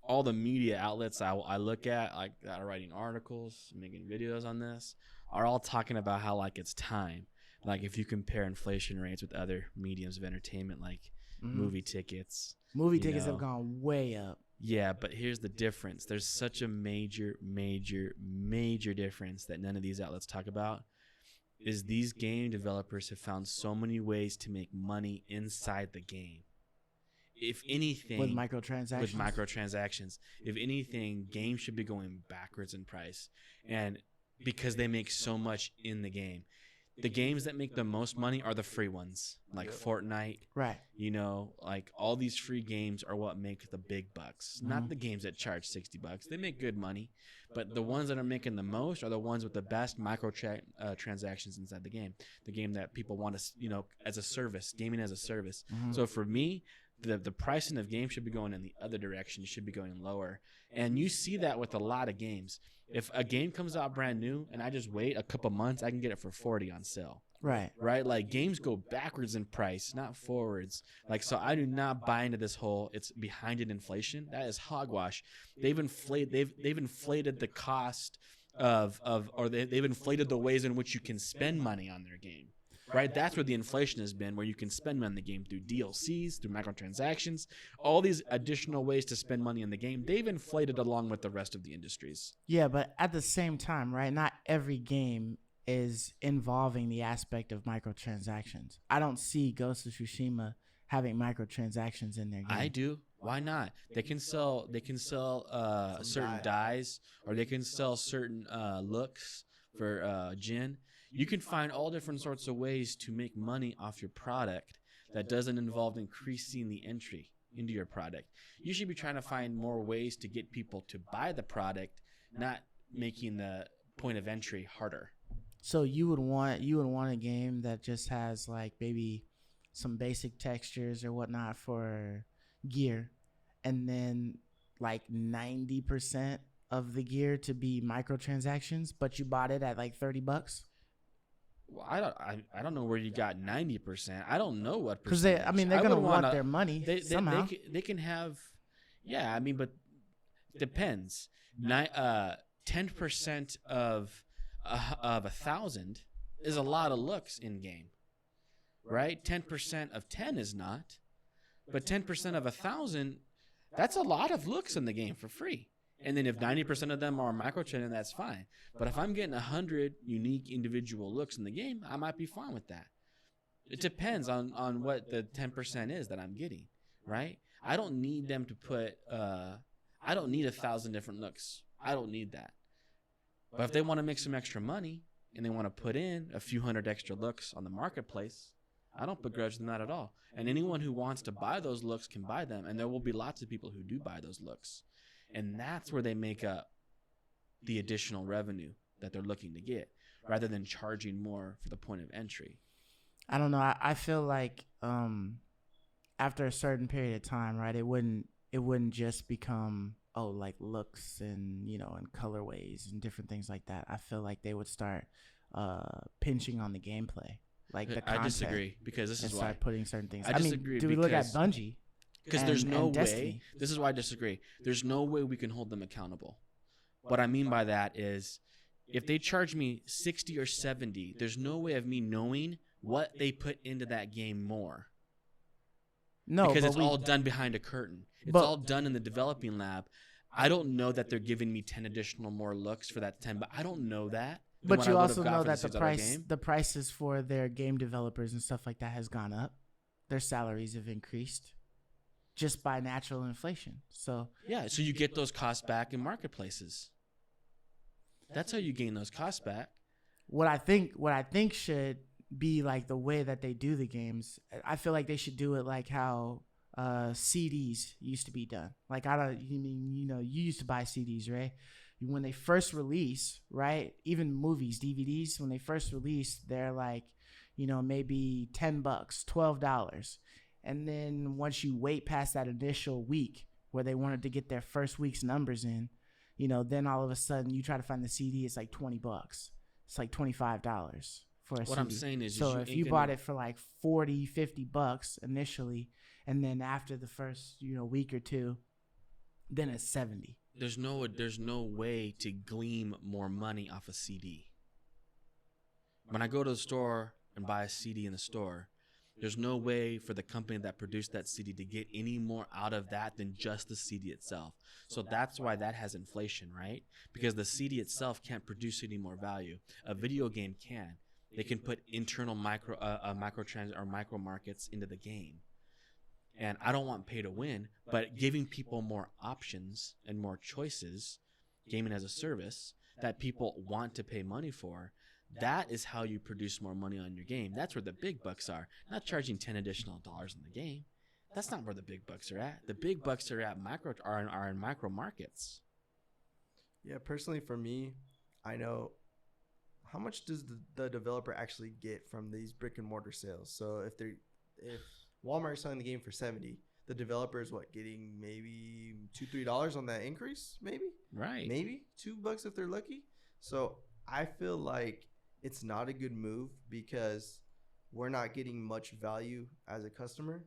all the media outlets I look at, like, that are writing articles, making videos on this, are all talking about how, like, it's time. Like, if you compare inflation rates with other mediums of entertainment, like movie tickets. Movie tickets have gone way up. Yeah, but here's the difference. There's such a major difference that none of these outlets talk about. Is these game developers have found so many ways to make money inside the game. If anything, with microtransactions. If anything, games should be going backwards in price, and because they make so much in the game. The games that make the most money are the free ones, like Fortnite. Right. Like all these free games are what make the big bucks, not the games that charge $60. They make good money, but the ones that are making the most are the ones with the best transactions inside the game. The game that people want to, as a service, gaming as a service. So for me, the pricing of games should be going in the other direction. It should be going lower. And you see that with a lot of games. If a game comes out brand new and I just wait a couple months, I can get it for $40 on sale. Right. Like, games go backwards in price, not forwards. Like, so I do not buy into this whole it's behind in inflation. That is hogwash. They've inflated the cost they've inflated the ways in which you can spend money on their game. Right, that's where the inflation has been, where you can spend money in the game through DLCs, through microtransactions, all these additional ways to spend money in the game. They've inflated along with the rest of the industries. Yeah, but at the same time, right, not every game is involving the aspect of microtransactions. I don't see Ghost of Tsushima having microtransactions in their game. I do. Why not? They can sell certain dyes, or they can sell certain looks for Jin. You can find all different sorts of ways to make money off your product that doesn't involve increasing the entry into your product. You should be trying to find more ways to get people to buy the product, not making the point of entry harder. So you would want a game that just has like maybe some basic textures or whatnot for gear, and then like 90% of the gear to be microtransactions, but you bought it at like $30. Well, I don't know where you got 90%. I don't know what percentage. Because they're gonna want their money somehow. They can have, but it depends. 10% of 1,000 is a lot of looks in game, right? 10% of 10 is not, but 10% of 1,000, that's a lot of looks in the game for free. And then if 90% of them are microtransactions, that's fine. But if I'm getting 100 unique individual looks in the game, I might be fine with that. It depends on what the 10% is that I'm getting, right? I don't need them to put, I don't need 1,000 different looks. I don't need that. But if they want to make some extra money and they want to put in a few hundred extra looks on the marketplace, I don't begrudge them that at all. And anyone who wants to buy those looks can buy them. And there will be lots of people who do buy those looks. And that's where they make up the additional revenue that they're looking to get, rather than charging more for the point of entry. I don't know. I feel like after a certain period of time, right, it wouldn't just become like looks and and colorways and different things like that. I feel like they would start pinching on the gameplay, like the content. I disagree, because this is why. Start putting certain things. I disagree. Do we look at Bungie? Because there's no way. This is why I disagree. There's no way we can hold them accountable. What I mean by that is, if they charge me 60 or 70, there's no way of me knowing what they put into that game more. No, because it's all done behind a curtain. It's all done in the developing lab. I don't know that they're giving me 10 additional more looks for that 10, but I don't know that. But you also know that the prices for their game developers and stuff like that has gone up. Their salaries have increased. just by natural inflation. So yeah, so you get those costs back in marketplaces. That's how you gain those costs back. What I think should be like the way that they do the games. I feel like they should do it like how CDs used to be done. Like you used to buy CDs, right? When they first release, right? Even movies, DVDs, when they first release, they're like, maybe $10, $12. And then once you wait past that initial week where they wanted to get their first week's numbers in, then all of a sudden you try to find the CD, it's like $20. It's like $25 for a CD. What I'm saying is, so if you bought it for like $40, $50 initially, and then after the first, week or two, then it's $70. There's no way to glean more money off a CD. When I go to the store and buy a CD in the store, there's no way for the company that produced that CD to get any more out of that than just the CD itself. So that's why that has inflation, right? Because the CD itself can't produce any more value. A video game can. They can put internal micro markets into the game. And I don't want pay to win, but giving people more options and more choices, gaming as a service, that people want to pay money for, that is how you produce more money on your game. That's where the big bucks are. Not charging $10 additional in the game. That's not where the big bucks are at. The big bucks are at in micro markets. Yeah, personally for me, I know how much does the developer actually get from these brick and mortar sales. So if Walmart is selling the game for $70, the developer is getting maybe $2-3 on that increase, maybe? Right. Maybe $2 if they're lucky. So I feel like it's not a good move because we're not getting much value as a customer.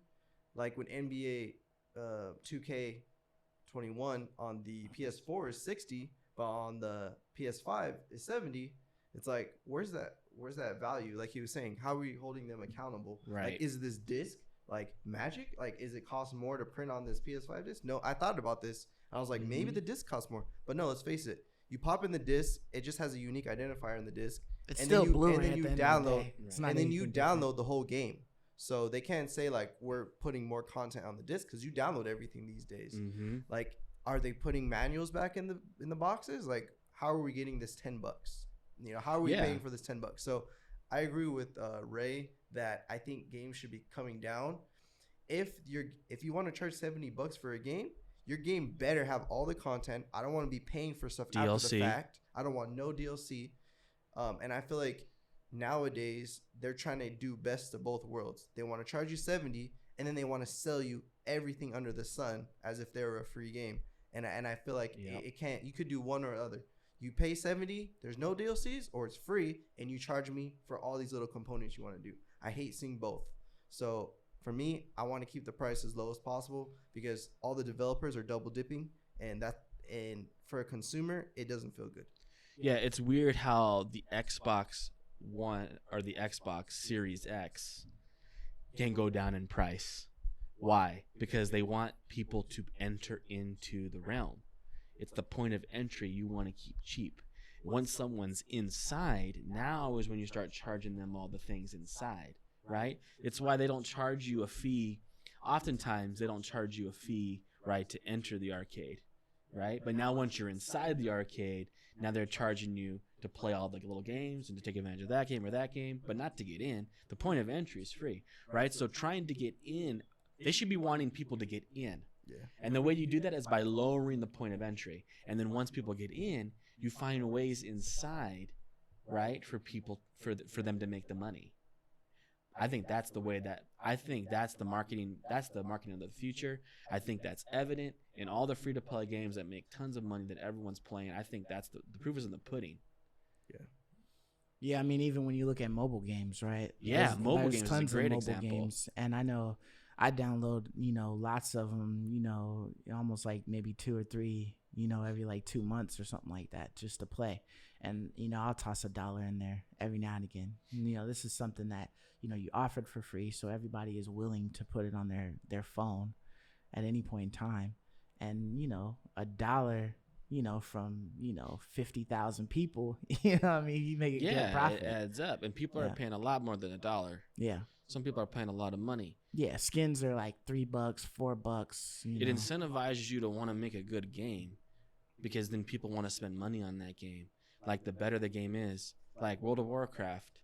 Like when NBA 2K21 on the PS4 is $60, but on the PS5 is $70, it's like, where's that value? Like he was saying, how are we holding them accountable? Right. Like, is this disc like magic? Like, is it cost more to print on this PS5 disc? No, I thought about this. I was like, maybe the disc costs more. But no, let's face it. You pop in the disc, it just has a unique identifier in the disc. It's and still Blu-ray. And then you download, and then you download the whole game. So they can't say like we're putting more content on the disc because you download everything these days. Mm-hmm. Like, are they putting manuals back in the boxes? Like, how are we getting this $10? How are we paying for this $10? So I agree with Ray that I think games should be coming down. If you want to charge $70 for a game, your game better have all the content. I don't want to be paying for stuff DLC. After the fact. I don't want no DLC. And I feel like nowadays they're trying to do best of both worlds. They want to charge you $70, and then they want to sell you everything under the sun as if they were a free game. And I feel like it can't. You could do one or other. You pay $70, there's no DLCs, or it's free, and you charge me for all these little components you want to do. I hate seeing both. So for me, I want to keep the price as low as possible because all the developers are double dipping, and for a consumer, it doesn't feel good. Yeah, it's weird how the Xbox One or the Xbox Series X can go down in price. Why? Because they want people to enter into the realm. It's the point of entry you want to keep cheap. Once someone's inside, now is when you start charging them all the things inside, right? It's why they don't charge you a fee. Oftentimes, they don't charge you a fee, right, to enter the arcade, right? But now once you're inside the arcade, now they're charging you to play all the little games and to take advantage of that game or that game, but not to get in. The point of entry is free, right? So trying to get in, they should be wanting people to get in. Yeah. And the way you do that is by lowering the point of entry. And then once people get in, you find ways inside, right, for people for them to make the money. I think that's the way that's the marketing of the future. I think that's evident in all the free to play games that make tons of money that everyone's playing. I think that's the proof is in the pudding. Yeah. Yeah, I mean, even when you look at mobile games, right? Yeah, mobile games is a great example. Games, and I know I download, lots of them, almost like maybe 2 or 3, every like 2 months or something like that just to play. And, I'll toss $1 in there every now and again. This is something that, you offered for free. So everybody is willing to put it on their phone at any point in time. And, $1, from 50,000 people, you know what I mean, you make a good profit. It adds up, and people are paying a lot more than $1. Yeah, some people are paying a lot of money. Yeah, skins are like $3, $4. It incentivizes you to want to make a good game, because then people want to spend money on that game. Like, the better the game is, like World of Warcraft,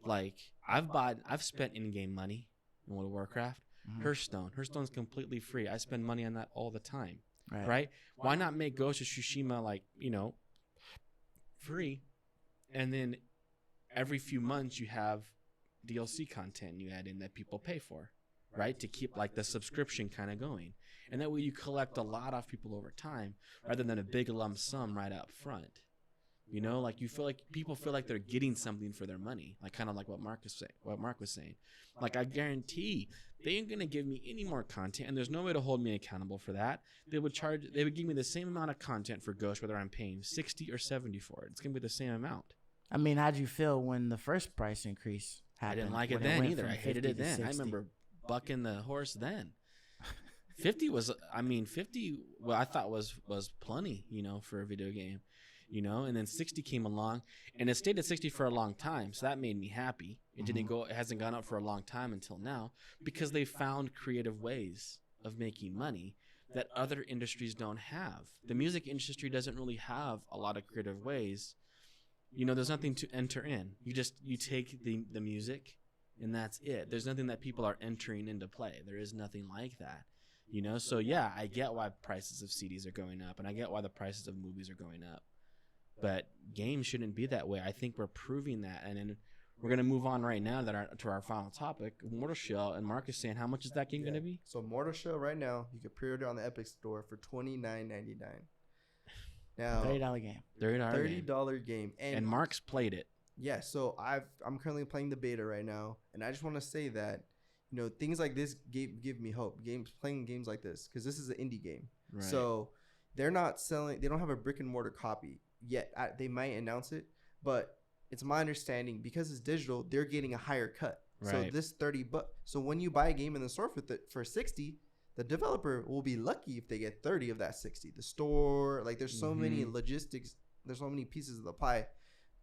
like I've spent in-game money in World of Warcraft. Hearthstone's completely free. I spend money on that all the time. Right? Why not make Ghost of Tsushima free, and then every few months you have DLC content you add in that people pay for, right? To keep like the subscription kind of going. And that way you collect a lot off people over time rather than a big lump sum right up front. Like people feel like they're getting something for their money, like kind of like what Mark was saying. Like, I guarantee they ain't gonna give me any more content, and there's no way to hold me accountable for that. They would give me the same amount of content for Ghost, whether I'm paying 60 or 70 for it. It's gonna be the same amount. I mean, how'd you feel when the first price increase happened? I didn't like it then either. I hated it then. I remember bucking the horse then. 50 was, well, I thought was plenty, for a video game, and then 60 came along, and it stayed at 60 for a long time. So that made me happy. It hasn't gone up for a long time until now, because they found creative ways of making money that other industries don't have. The music industry doesn't really have a lot of creative ways. There's nothing to enter in. You take the music, and that's it. There's nothing that people are entering into play. There is nothing like that. So yeah, I get why prices of CDs are going up, and I get why the prices of movies are going up. But games shouldn't be that way. I think we're proving that. And then we're going to move on right now to our final topic, Mortal Shell. And Mark is saying, how much is that game going to be? So Mortal Shell right now, you can pre-order on the Epic Store for $29.99. Now, $30 game. $30 game. And Mark's played it. Yeah, so I'm currently playing the beta right now, and I just want to say that things like this give me hope. Playing games like this, because this is an indie game. Right. So they're not selling. They don't have a brick and mortar copy yet. They might announce it, but it's my understanding, because it's digital, they're getting a higher cut. Right. So this $30. So when you buy a game in the store for $60, the developer will be lucky if they get 30 of that 60. The store, like, there's so many logistics. There's so many pieces of the pie.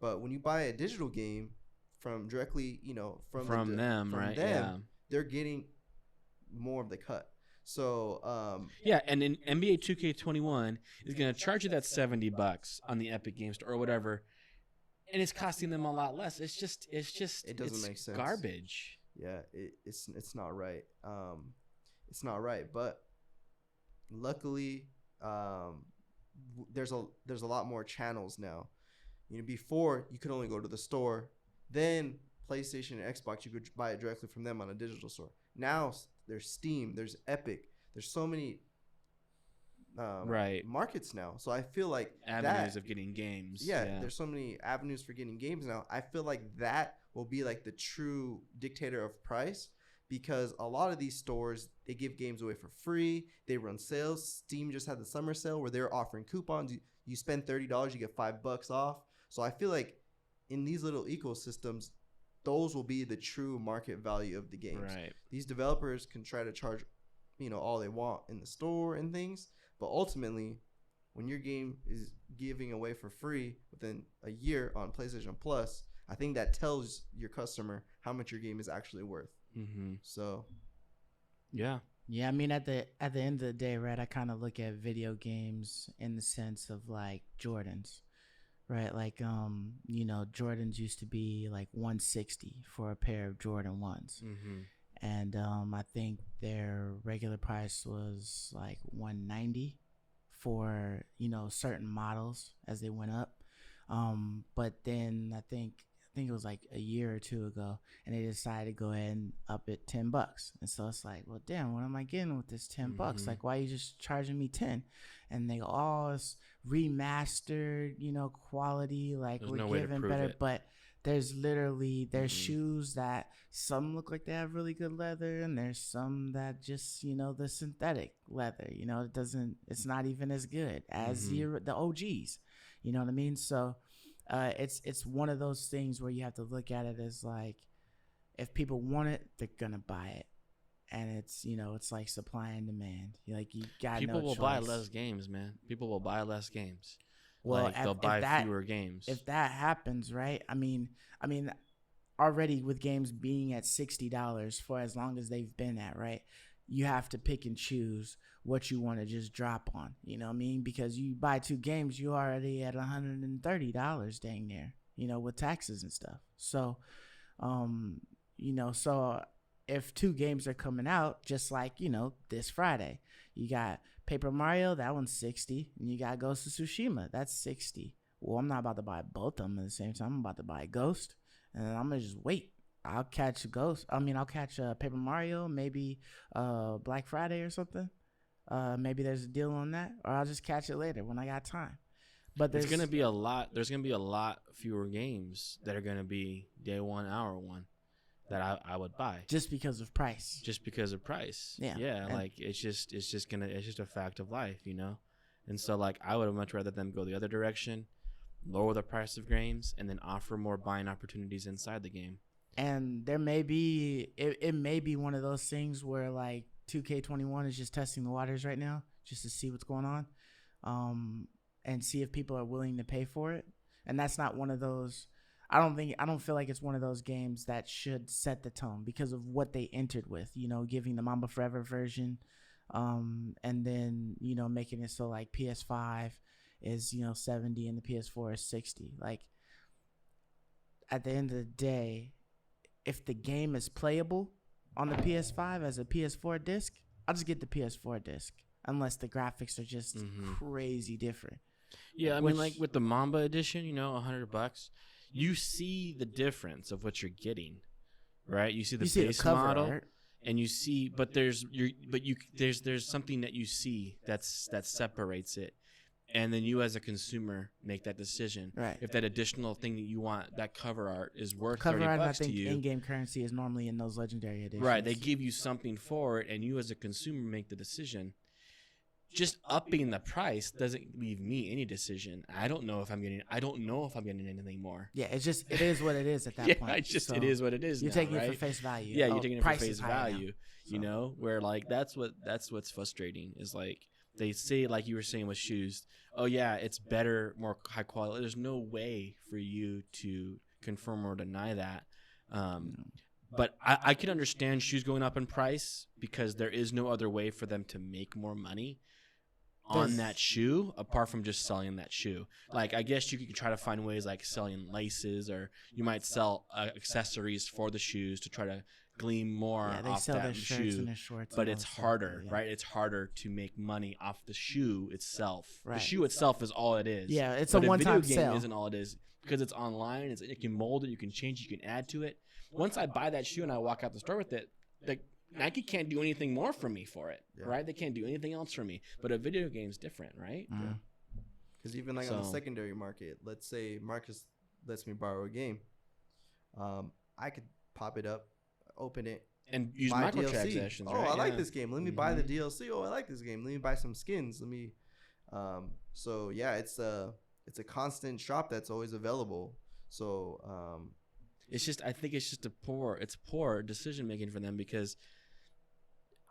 But when you buy a digital game from directly, from them, they're getting more of the cut. So and in NBA 2K21 is going to charge you that $70 on the Epic Game Store or whatever, and it's costing them a lot less. It doesn't make sense. Garbage. Yeah, it's not right. It's not right. But luckily, there's a lot more channels now. Before you could only go to the store, then PlayStation and Xbox, you could buy it directly from them on a digital store. Now there's Steam, there's Epic, there's so many markets now. So I feel like avenues of getting games. Yeah, there's so many avenues for getting games now. I feel like that will be like the true dictator of price, because a lot of these stores, they give games away for free. They run sales. Steam just had the summer sale where they're offering coupons. You spend $30, you get $5 off. So I feel like in these little ecosystems, those will be the true market value of the games. Right. These developers can try to charge, all they want in the store and things, but ultimately, when your game is giving away for free within a year on PlayStation Plus, I think that tells your customer how much your game is actually worth. So, yeah. I mean, at the end of the day, right? I kind of look at video games in the sense of like Jordans. Right, like Jordans used to be like $160 for a pair of Jordan 1s, and I think their regular price was like $190 for certain models as they went up. But then I think it was like a year or two ago, and they decided to go ahead and up it $10. And so it's like, well, damn, what am I getting with this $10? Like, why are you just charging me 10? And they go, oh, it's remastered, quality, like there's we're giving better. But there's shoes that some look like they have really good leather, and there's some that just, the synthetic leather, it's not even as good as the OGs. You know what I mean? So it's one of those things where you have to look at it as like, if people want it, they're gonna buy it, and it's it's like supply and demand. Like you got people no will choice. buy less games, man. People will buy less games. Well, like they'll buy fewer games. If that happens, right? I mean, already with games being at $60 for as long as they've been at, right? You have to pick and choose what you want to just drop on. You know what I mean? Because you buy 2 games, you already at $130 dang near, with taxes and stuff. So, so if 2 games are coming out, just like, this Friday, you got Paper Mario, that one's $60, and you got Ghost of Tsushima, that's $60. Well, I'm not about to buy both of them at the same time. I'm about to buy Ghost, and I'm gonna just wait. I'll catch I'll catch Paper Mario, maybe Black Friday or something. Maybe there's a deal on that, or I'll just catch it later when I got time. But there's gonna be a lot fewer games that are gonna be day one, hour one, that I would buy just because of price. Yeah. Like it's just a fact of life, And so like I would much rather them go the other direction, lower the price of games, and then offer more buying opportunities inside the game. And there may be it may be one of those things where like 2K21 is just testing the waters right now, just to see what's going on, and see if people are willing to pay for it. And that's not one of those. I don't feel like it's one of those games that should set the tone because of what they entered with, giving the Mamba Forever version, and then, making it so like PS5 is, 70 and the PS4 is 60. Like at the end of the day, if the game is playable on the PS5 as a PS4 disc, I'll just get the PS4 disc unless the graphics are just crazy different. Yeah, I mean, like with the Mamba edition, $100, you see the difference of what you're getting, right? You see the base model, art. And you see, but there's something that you see that separates it, and then you as a consumer make that decision. Right. If that additional thing that you want, that cover art is worth $30 to you. I think you. In-game currency is normally in those legendary editions. Right. They give you something for it, and you as a consumer make the decision. Just upping the price doesn't leave me any decision. I don't know if I'm getting anything more. Yeah, it is what it is at that point. It is what it is. You're taking it for face value. Yeah, you're taking it for face value. Where like that's what's frustrating is like they say, like you were saying with shoes. Oh yeah, it's better, more high quality. There's no way for you to confirm or deny that. But I can understand shoes going up in price because there is no other way for them to make more money on that shoe apart from just selling that shoe. Like I guess you could try to find ways like selling laces, or you might sell accessories for the shoes to try to glean more off that shoe. But it's harder, right? It's harder to make money off the shoe itself. Right. The shoe itself is all it is. Yeah, it's a one-time video sale. Game isn't all it is because it's online. You can mold it, you can change it, you can add to it. Once I buy that shoe and I walk out the store with it, Nike can't do anything more for me for it, right? They can't do anything else for me. But a video game's different, right? Because even like on the secondary market, let's say Marcus lets me borrow a game, I could pop it up, open it, and use microtransactions. Oh, I like this game. Let me buy the DLC. Oh, I like this game. Let me buy some skins. Let me. So yeah, it's a constant shop that's always available. So I think it's just poor decision making for them, because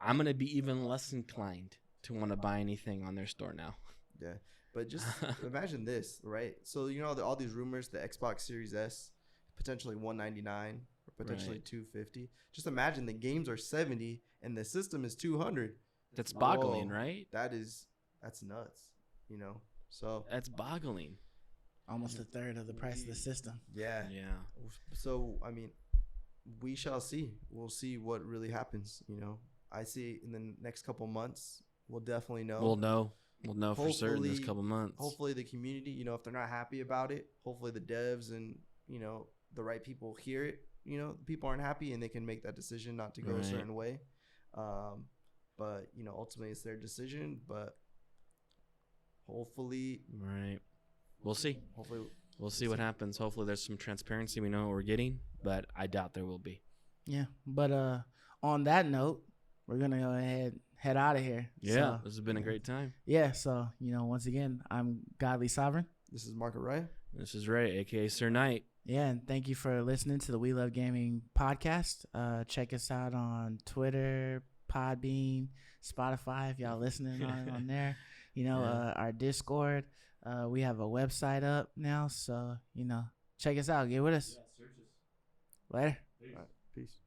I'm gonna be even less inclined to want to buy anything on their store now. Yeah, but just imagine this, right? So all these rumors, the Xbox Series S potentially $199 or potentially $250. Just imagine the games are $70 and the system is $200. That's boggling, right? That's nuts. So that's boggling. Almost a third of the price of the system. Yeah. So I mean, we shall see. We'll see what really happens. I see in the next couple months, we'll definitely know. We'll know for certain this couple months. Hopefully the community, if they're not happy about it, hopefully the devs and, the right people hear it. People aren't happy and they can make that decision not to go a certain way. But, ultimately it's their decision. But hopefully. Right. We'll see. Hopefully. We'll see what happens. Hopefully there's some transparency. We know what we're getting, but I doubt there will be. Yeah. But on that note, we're going to go ahead head out of here. Yeah. So, this has been a great time. Yeah. So, once again, I'm Godly Sovereign. This is Marco Ray. This is Ray, a.k.a. Sir Knight. Yeah. And thank you for listening to the We Love Gaming podcast. Check us out on Twitter, Podbean, Spotify, if y'all listening on there. You know, our Discord. We have a website up now, so, you know, check us out. Get with us. Yeah, search us. Later. All right, peace.